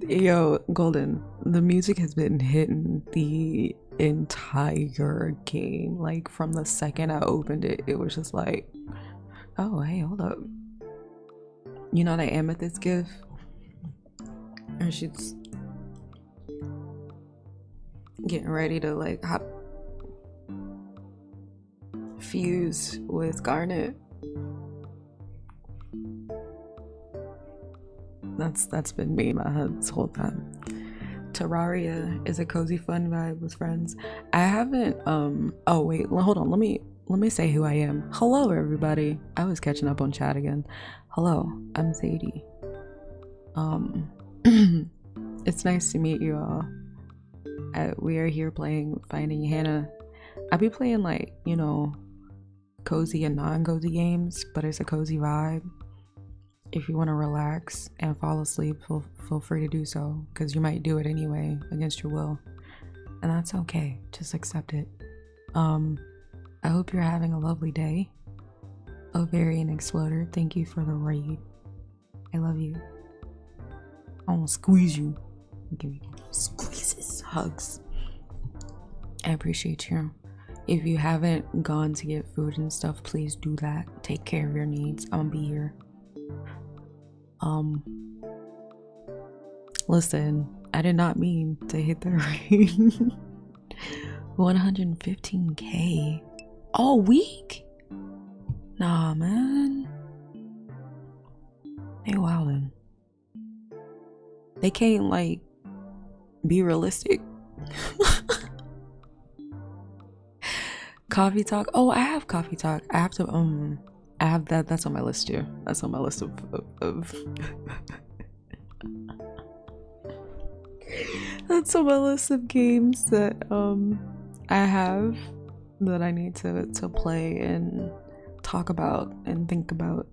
Yo, Golden, the music has been hitting the entire game. Like, from the second I opened it, it was just like, oh, hey, hold up. You know that Amethyst gift? And she's getting ready to, like, fuse with Garnet. That's been me my head this whole time. Terraria is a cozy fun vibe with friends. I haven't oh wait, hold on, let me say who I am. Hello everybody. I was catching up on chat again. Hello, I'm Sadie. It's nice to meet you all. We are here playing Finding Hannah. I be playing, like, you know, cozy and non-cozy games, but it's a cozy vibe. If you want to relax and fall asleep, feel free to do so, because you might do it anyway against your will, and that's okay. Just accept it. I hope you're having a lovely day. Ovarian Exploder, thank you for the raid. I love you. I want to squeeze you. Give me squeezes, hugs. I appreciate you. If you haven't gone to get food and stuff, please do that. Take care of your needs. I'm gonna be here. Listen, I did not mean to hit the ring. 115k all week? Nah, man. They wildin'. They can't, like, be realistic. Coffee talk. Oh, I have coffee talk. I have to I have that. That's on my list too. That's on my list of that's on my list of games that I have that I need to play and talk about and think about.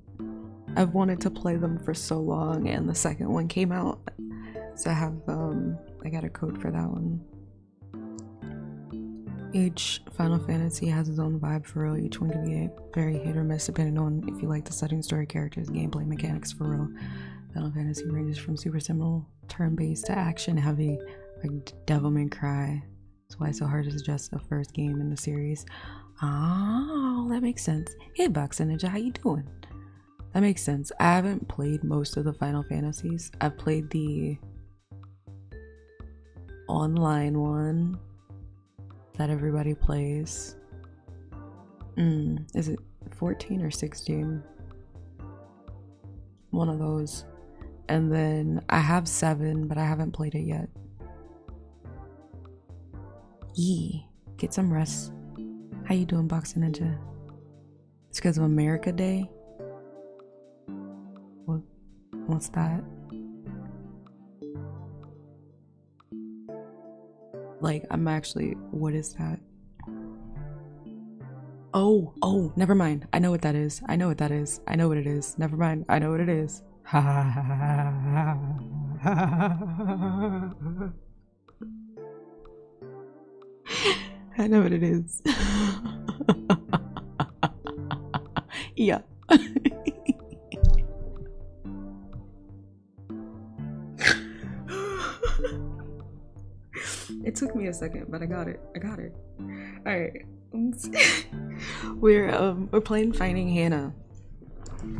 I've wanted to play them for so long, and the second one came out, so I have I got a code for that one. Each Final Fantasy has its own vibe for real. Each one can be very hit or miss depending on if you like the setting, story, characters, gameplay, mechanics for real. Final Fantasy ranges from super simple, turn-based to action-heavy, like Devil May Cry. That's why it's so hard to suggest a first game in the series. Oh, that makes sense. Hey, Box Ninja, how you doing? That makes sense. I haven't played most of the Final Fantasies. I've played the online one that everybody plays. Is it 14 or 16? One of those. And then I have 7, but I haven't played it yet. Yee, get some rest. How you doing, Boxing Ninja? It's because of America Day? What's that? Like, I'm actually, what is that? Oh, never mind. I know what that is. I know what that is. I know what it is. Never mind. I know what it is. Ha ha ha ha. I know what it is. Yeah. It took me a second, but I got it. Alright. We're playing Finding Hannah.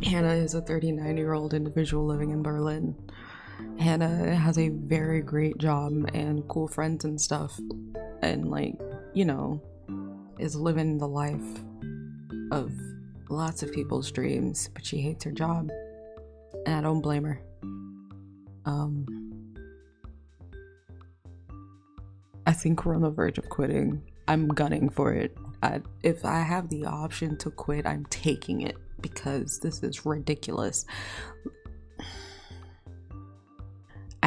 Hannah is a 39-year-old individual living in Berlin. Hannah has a very great job and cool friends and stuff, and, like, you know, is living the life of lots of people's dreams, but she hates her job, and I don't blame her. I think we're on the verge of quitting. I'm gunning for it. If I have the option to quit, I'm taking it, because this is ridiculous.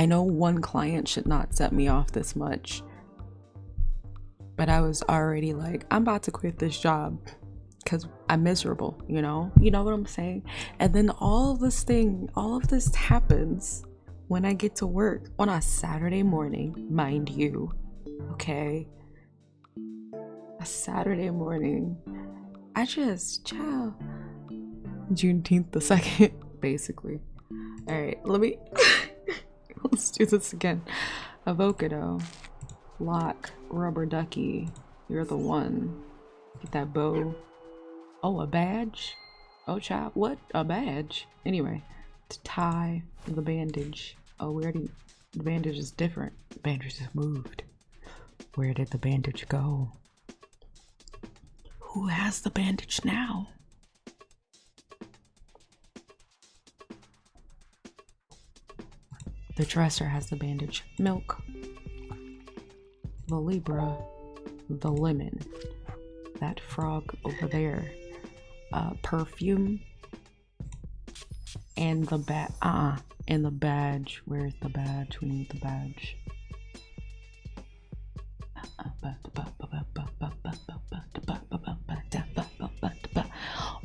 I know one client should not set me off this much, but I was already like, I'm about to quit this job because I'm miserable, you know what I'm saying? And then all of this happens when I get to work on a Saturday morning, mind you. Okay, a Saturday morning. I just chill. Juneteenth the 2nd, basically. All right, let's do this again. Avocado, lock, rubber ducky. You're the one. Get that bow. Oh, a badge? Oh, child, what? A badge? Anyway, to tie the bandage. Oh, the bandage is different. The bandage has moved. Where did the bandage go? Who has the bandage now? The dresser has the bandage. Milk. The Libra. The lemon. That frog over there. Perfume. And the and the badge. Where's the badge? We need the badge.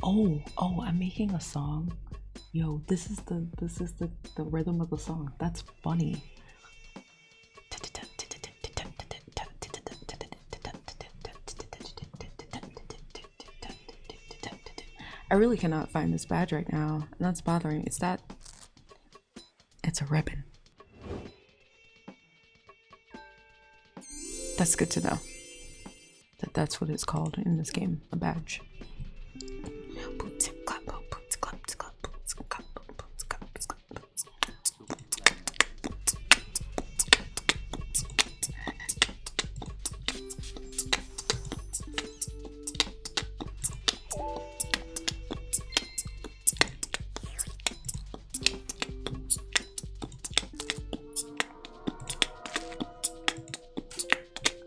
Oh, I'm making a song. Yo, this is the rhythm of the song. That's funny. I really cannot find this badge right now, and that's bothering me. It's a ribbon. That's good to know. That's what it's called in this game, a badge.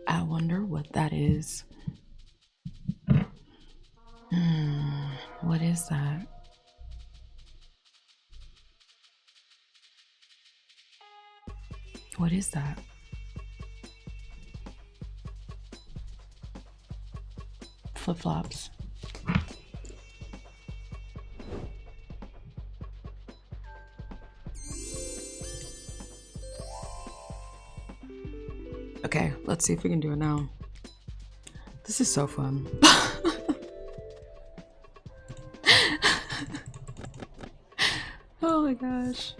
I wonder what that is. What is that? What is that? Flip-flops. Okay, let's see if we can do it now. This is so fun. Oh my gosh.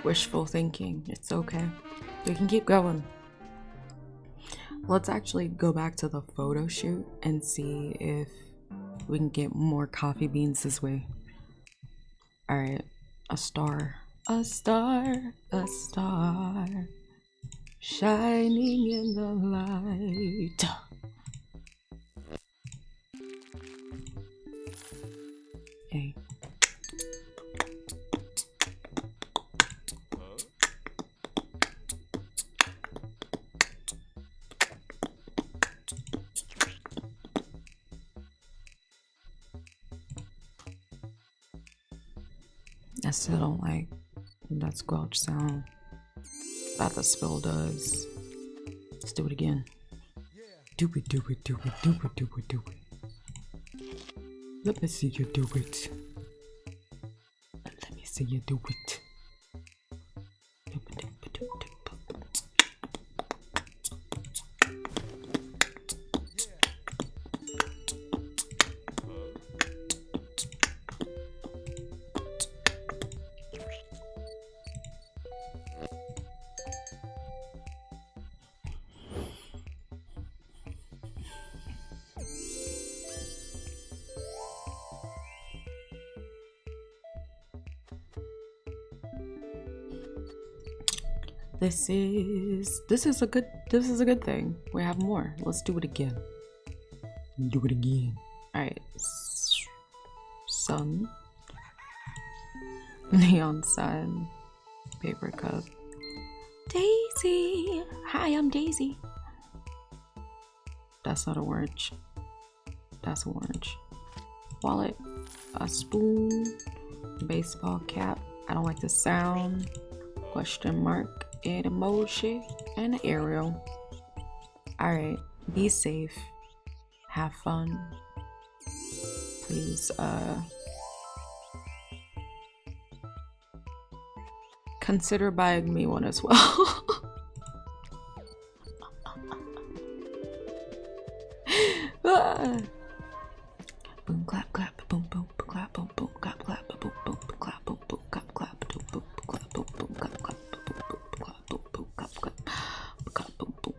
Wishful thinking. It's okay. We can keep going. Let's actually go back to the photo shoot and see if we can get more coffee beans this way. Alright. A star. A star. A star. Shining in the light. Hey. I still don't like that squelch sound that the spell does. Let's do it again. Do it, do it, do it, do it, do it, do it. Let me see you do it. Let me see you do it. This is a good thing. We have more. Let's do it again. Do it again. Alright. Sun. Neon sign. Paper cup. Daisy! Hi, I'm Daisy. That's not orange. That's orange. Wallet. A spoon. Baseball cap. I don't like the sound. Question mark. An emoji. And an aerial. Alright. Be safe. Have fun. Please, consider buying me one as well. Boom clap clap boom boom clap boom boom clap clap boom boom clap boom boom clap clap boom boom clap boom boom clap clap boom boom clap boom boom clap clap clap boom boom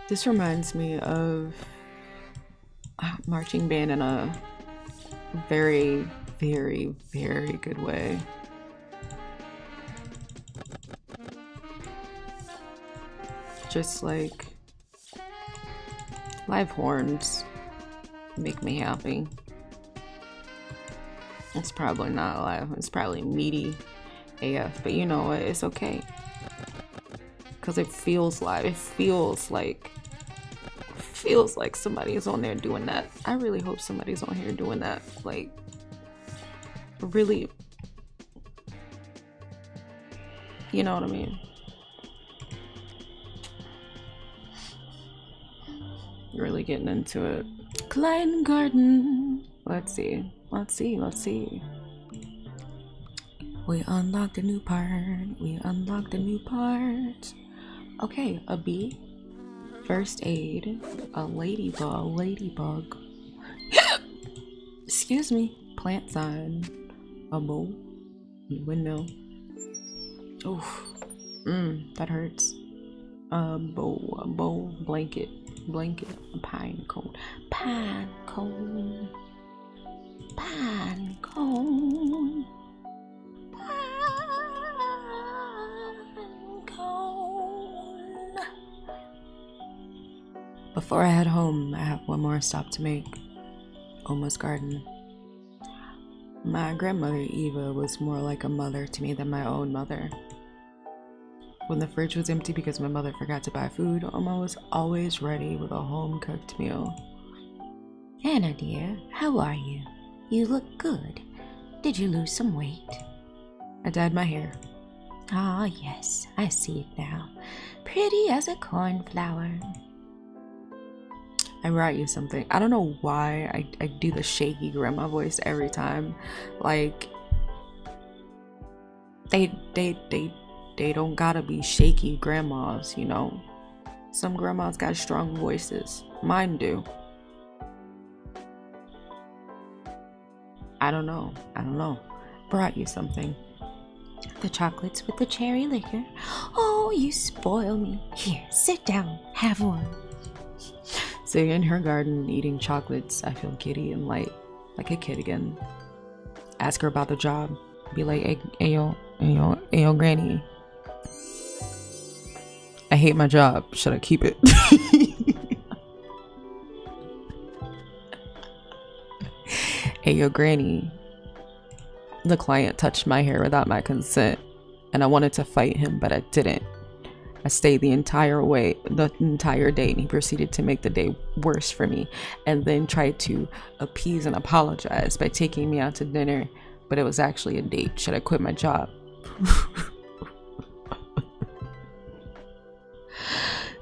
This reminds me of marching band in a very, very, very good way. Just like live horns make me happy. It's probably not live, it's probably meaty AF, but you know what, it's okay. Because it feels live, it feels like somebody's on there doing that. I really hope somebody's on here doing that. Like, really, you know what I mean? Really getting into it. Klein Garden. Let's see. We unlocked a new part. Okay, a bee. First aid. A ladybug. Excuse me. Plant sign. A bowl. Windmill. Oof. That hurts. A bowl. Blanket. A pine cone. Before I head home, I have one more stop to make. Oma's garden. My grandmother Eva was more like a mother to me than my own mother. When the fridge was empty because my mother forgot to buy food, Oma was always ready with a home-cooked meal. Anna dear, how are you? You look good. Did you lose some weight? I dyed my hair. Ah, yes, I see it now. Pretty as a cornflower. I brought you something. I don't know why I do the shaky grandma voice every time. Like, they don't gotta be shaky grandmas, you know. Some grandmas got strong voices. Mine do. I don't know. Brought you something. The chocolates with the cherry liquor. Oh, you spoil me. Here, sit down. Have one. Sitting in her garden eating chocolates, I feel giddy and light, like a kid again. Ask her about the job. Be like, hey yo, granny. I hate my job. Should I keep it? Hey yo, granny. The client touched my hair without my consent, and I wanted to fight him, but I didn't. I stayed the entire day, and he proceeded to make the day worse for me, and then tried to appease and apologize by taking me out to dinner, but it was actually a date. Should I quit my job?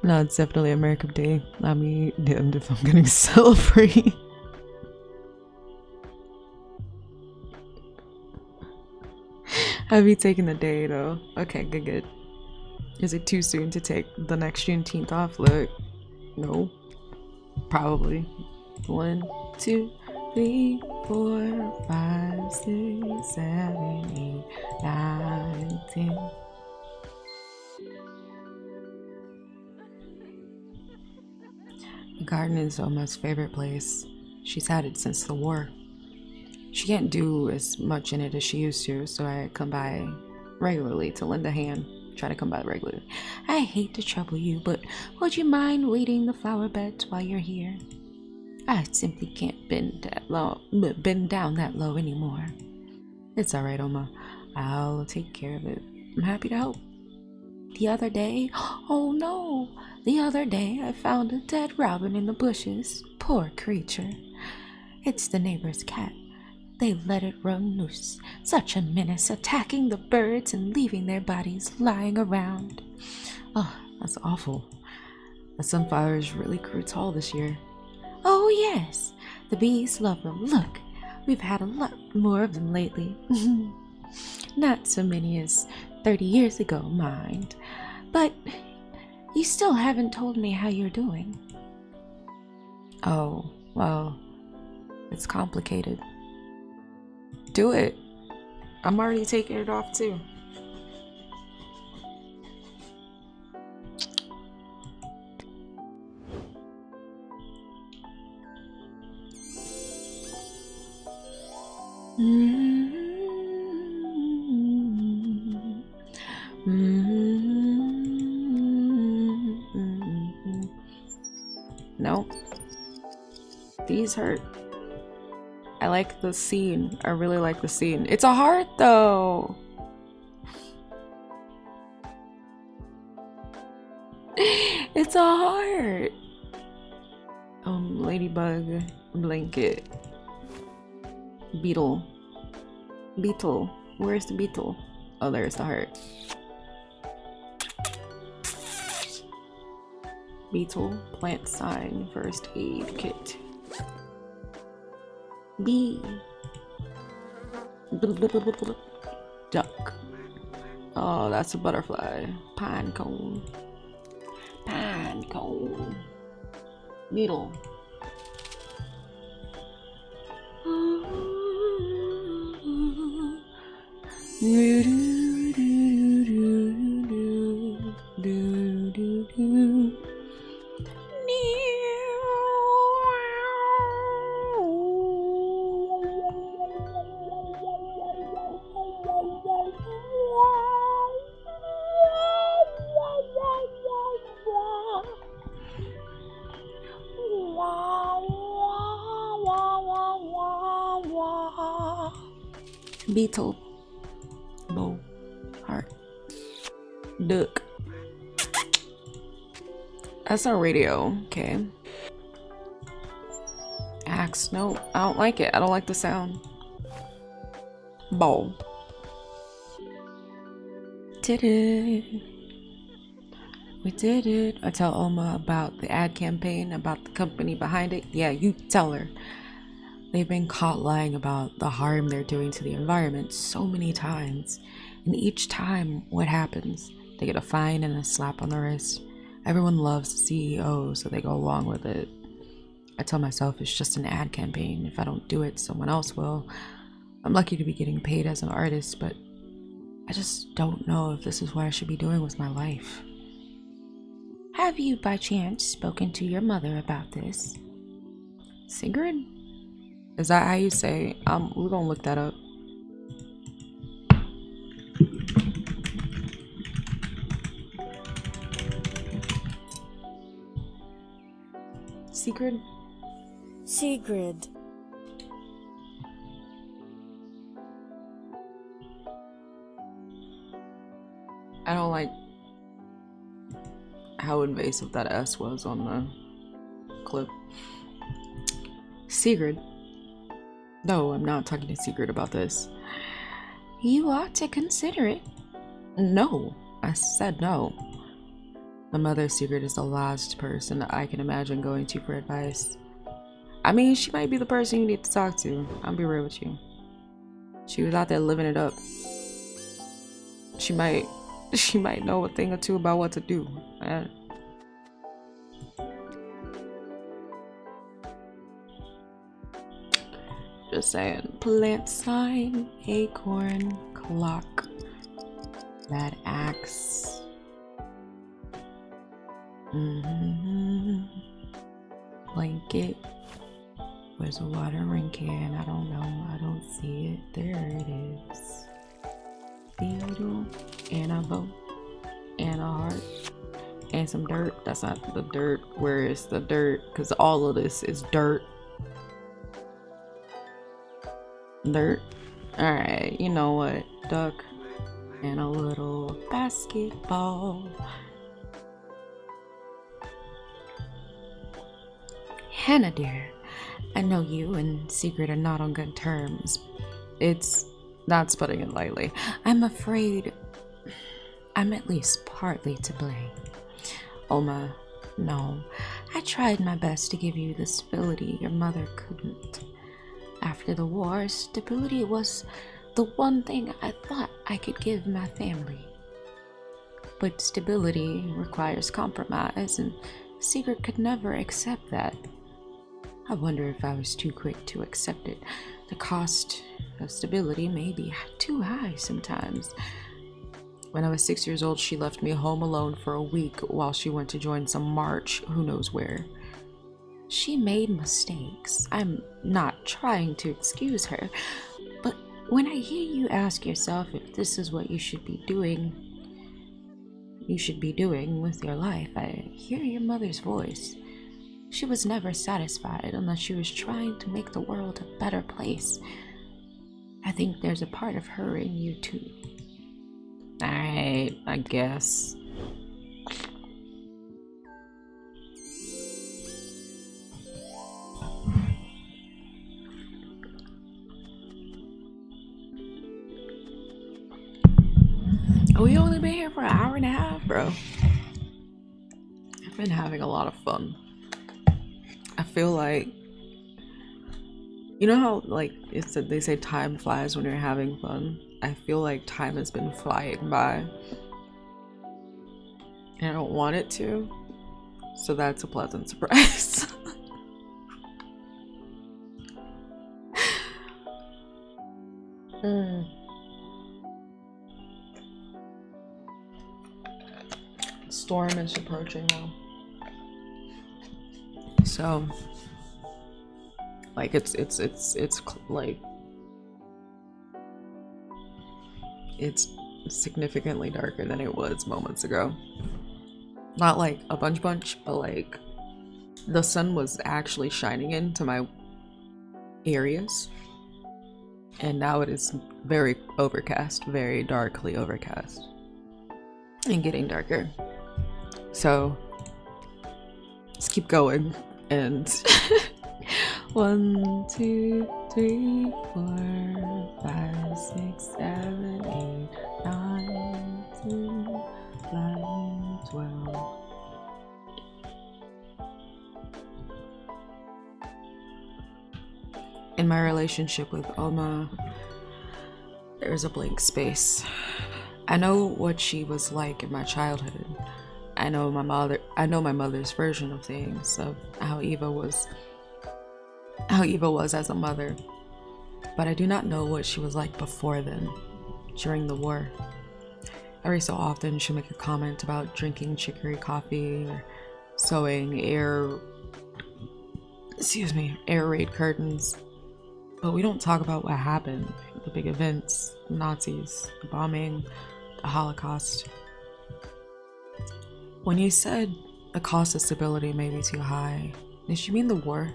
No, it's definitely a makeup day. I mean, damned if I'm getting celebrate. Have you taken the day though? Okay, good. Is it too soon to take the next Juneteenth off? Look, no, probably. 1, 2, 3, 4, 5, 6, 7, 8, 9, 10. The garden is Oma's favorite place. She's had it since the war. She can't do as much in it as she used to, so I come by regularly to lend a hand. Try to come by regularly. I hate to trouble you, but would you mind weeding the flower beds while you're here? I simply can't bend down that low anymore. It's alright, Oma. I'll take care of it. I'm happy to help. The other day, oh no, the other day I found a dead robin in the bushes. Poor creature. It's the neighbor's cat. They let it run loose. Such a menace, attacking the birds and leaving their bodies lying around. Oh, that's awful. The sunflowers really grew tall this year. Oh yes, the bees love them. Look, we've had a lot more of them lately. Not so many as 30 years ago, mind. But you still haven't told me how you're doing. Oh, well, it's complicated. Do it. I'm already taking it off too. No. These hurt. I like the scene. I really like the scene. It's a heart though. It's a heart. Ladybug blanket. Beetle. Where's the beetle? Oh, there's the heart. Beetle plant sign first aid kit. Bee. Duck. Oh, that's a butterfly. Pine cone. Beetle. Beetle. Bow. Heart. Duck. That's our radio. Okay. Axe. No, I don't like it. I don't like the sound. Bowl. Did it. We did it. I tell Oma about the ad campaign, about the company behind it. Yeah, you tell her. They've been caught lying about the harm they're doing to the environment so many times. And each time, what happens? They get a fine and a slap on the wrist. Everyone loves the CEO, so they go along with it. I tell myself it's just an ad campaign. If I don't do it, someone else will. I'm lucky to be getting paid as an artist, but I just don't know if this is what I should be doing with my life. Have you, by chance, spoken to your mother about this? Sigrid? Is that how you say? We're gonna look that up. Sigrid? Sigrid. I don't like how invasive that S was on the clip. Sigrid? No, I'm not talking to Sigrid about this. You ought to consider it. No, I said no. My mother's secret is the last person I can imagine going to for advice. I mean, she might be the person you need to talk to. I'll be real with you. She was out there living it up. She might know a thing or two about what to do. Just saying. Plant sign, acorn, clock, that axe. Blanket. Where's a watering can? I don't know. I don't see it. There it is. Beetle and a boat and a heart and some dirt. That's not the dirt. Where is the dirt? Because all of this is dirt. Dirt. Alright, you know what? Duck and a little basketball. Hannah dear, I know you and Secret are not on good terms. That's putting it lightly. I'm afraid I'm at least partly to blame. Oma, no. I tried my best to give you the stability your mother couldn't. After the war, stability was the one thing I thought I could give my family. But stability requires compromise, and Secret could never accept that. I wonder if I was too quick to accept it. The cost of stability may be too high sometimes. When I was 6 years old, she left me home alone for a week while she went to join some march, who knows where. She made mistakes. I'm not trying to excuse her, but when I hear you ask yourself if this is what you should be doing with your life, I hear your mother's voice. She was never satisfied unless she was trying to make the world a better place. I think there's a part of her in you too. Alright, I guess. We only been here for an hour and a half, bro. I've been having a lot of fun. I feel like, you know how like they say time flies when you're having fun? I feel like time has been flying by. And I don't want it to. So that's a pleasant surprise. Storm is approaching now. So like it's like it's significantly darker than it was moments ago. Not like a bunch, but like the sun was actually shining into my areas, and now it is very overcast, very darkly overcast, and getting darker. So let's keep going. And 1, 2, 3, 4, 5, 6, 7, 8, 9, 10, 11, 12. In my relationship with Oma, there's a blank space. I know what she was like in my childhood. I know my mother's version of things, of how Eva was as a mother. But I do not know what she was like before then, during the war. Every so often she'll make a comment about drinking chicory coffee or sewing air raid curtains. But we don't talk about what happened, the big events, the Nazis, the bombing, the Holocaust. When you said the cost of stability may be too high, did you mean the war?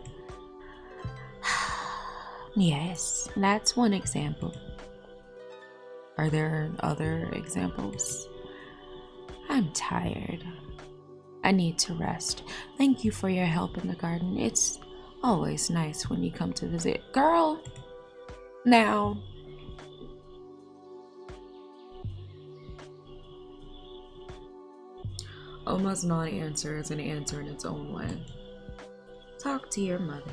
Yes, that's one example. Are there other examples? I'm tired. I need to rest. Thank you for your help in the garden. It's always nice when you come to visit. Girl, now. Almost non-answer is an answer in its own way. Talk to your mother.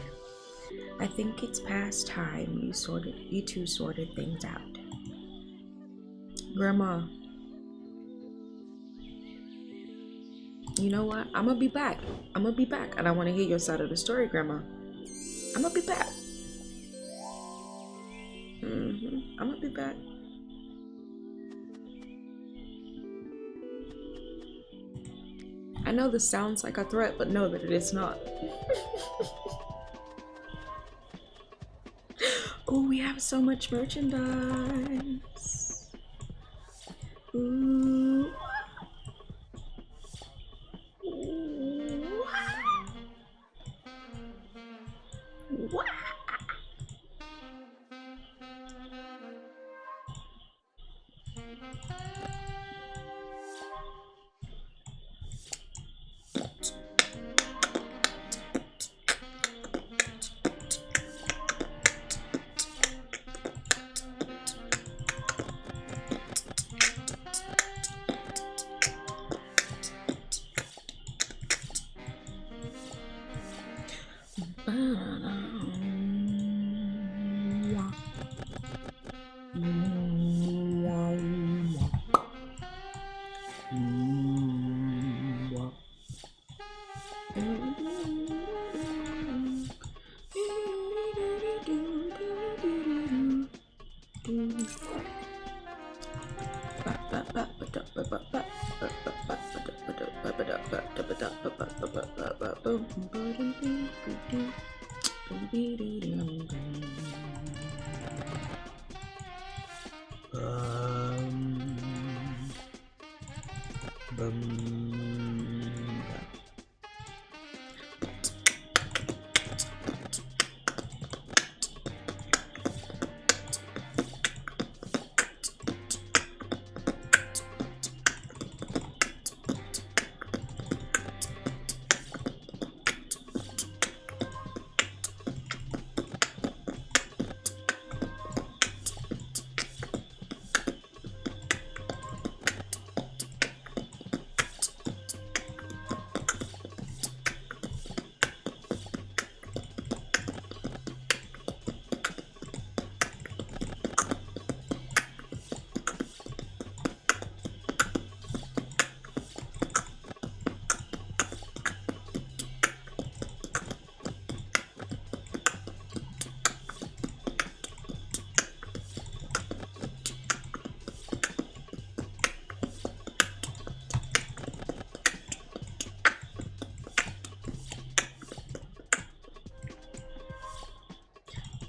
I think it's past time you two sorted things out. Grandma. You know what? I'm gonna be back. And I want to hear your side of the story, Grandma. I'm gonna be back. I'm gonna be back. I know this sounds like a threat, but know that it is not. Oh, we have so much merchandise. Ooh. What?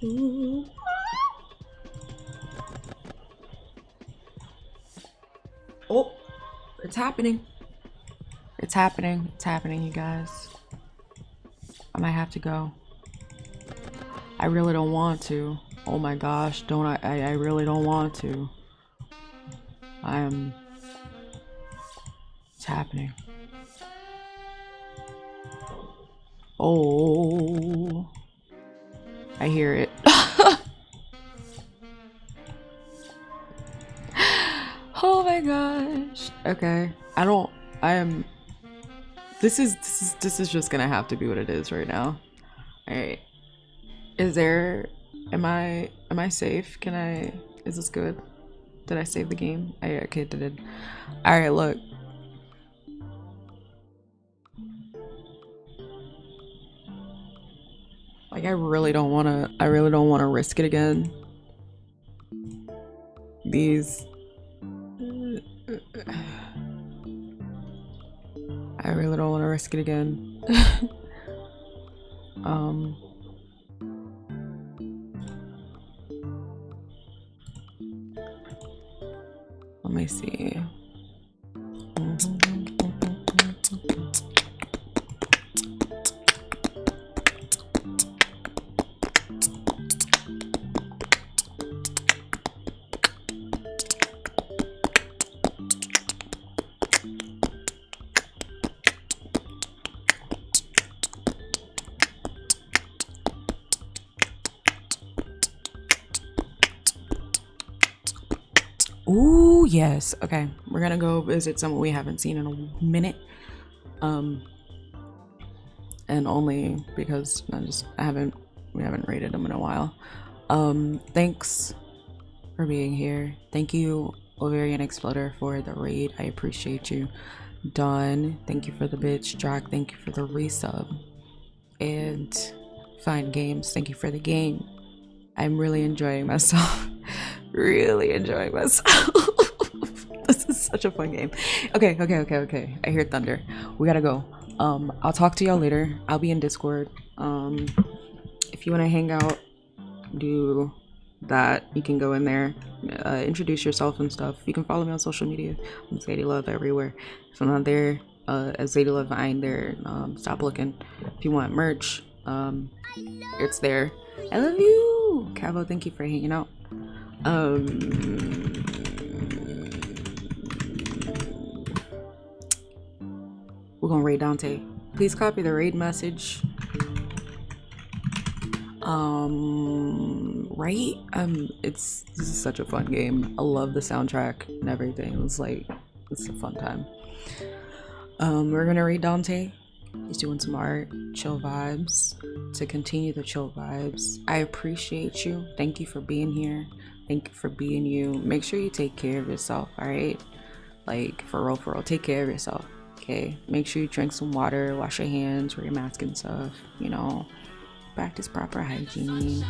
Ooh. Oh, it's happening. It's happening, you guys. I might have to go. I really don't want to. Oh my gosh, don't I really don't want to. It's happening. Oh, I hear it. Oh my gosh. Okay. This is just gonna have to be what it is right now. Alright. Am I safe? Is this good? Did I save the game? Okay, it did. Alright, look. Like, I really don't wanna risk it again. I really don't want to risk it again. Let me see. Ooh, yes. Okay, we're gonna go visit someone we haven't seen in a minute. And only because we haven't rated them in a while. Thanks for being here. Thank you, Ovarian Exploder, for the raid. I appreciate you. Dawn, thank you for the bitch. Drac, thank you for the resub. And Fein Games, thank you for the game. I'm really enjoying myself. Really enjoying myself. This is such a fun game. Okay. I hear thunder. We gotta go. I'll talk to y'all later. I'll be in Discord. If you want to hang out, do that. You can go in there, introduce yourself and stuff. You can follow me on social media. I'm Zadie Love everywhere. If I'm not there, as Zadie Love, I ain't there. Stop looking. If you want merch, it's there. I love you, Cavo. Thank you for hanging out. We're gonna raid Dante. Please copy the raid message. Right? This is such a fun game. I love the soundtrack and everything. It's a fun time. We're gonna raid Dante. He's doing some art, chill vibes. To continue the chill vibes, I appreciate you. Thank you for being here. Thank you for being you. Make sure you take care of yourself, all right? Like, for real, take care of yourself, okay? Make sure you drink some water, wash your hands, wear your mask and stuff, you know? Practice proper hygiene.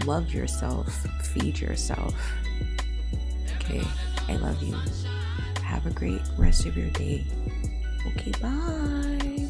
Love yourself. Feed yourself. Okay, I love you. Have a great rest of your day. Okay, bye.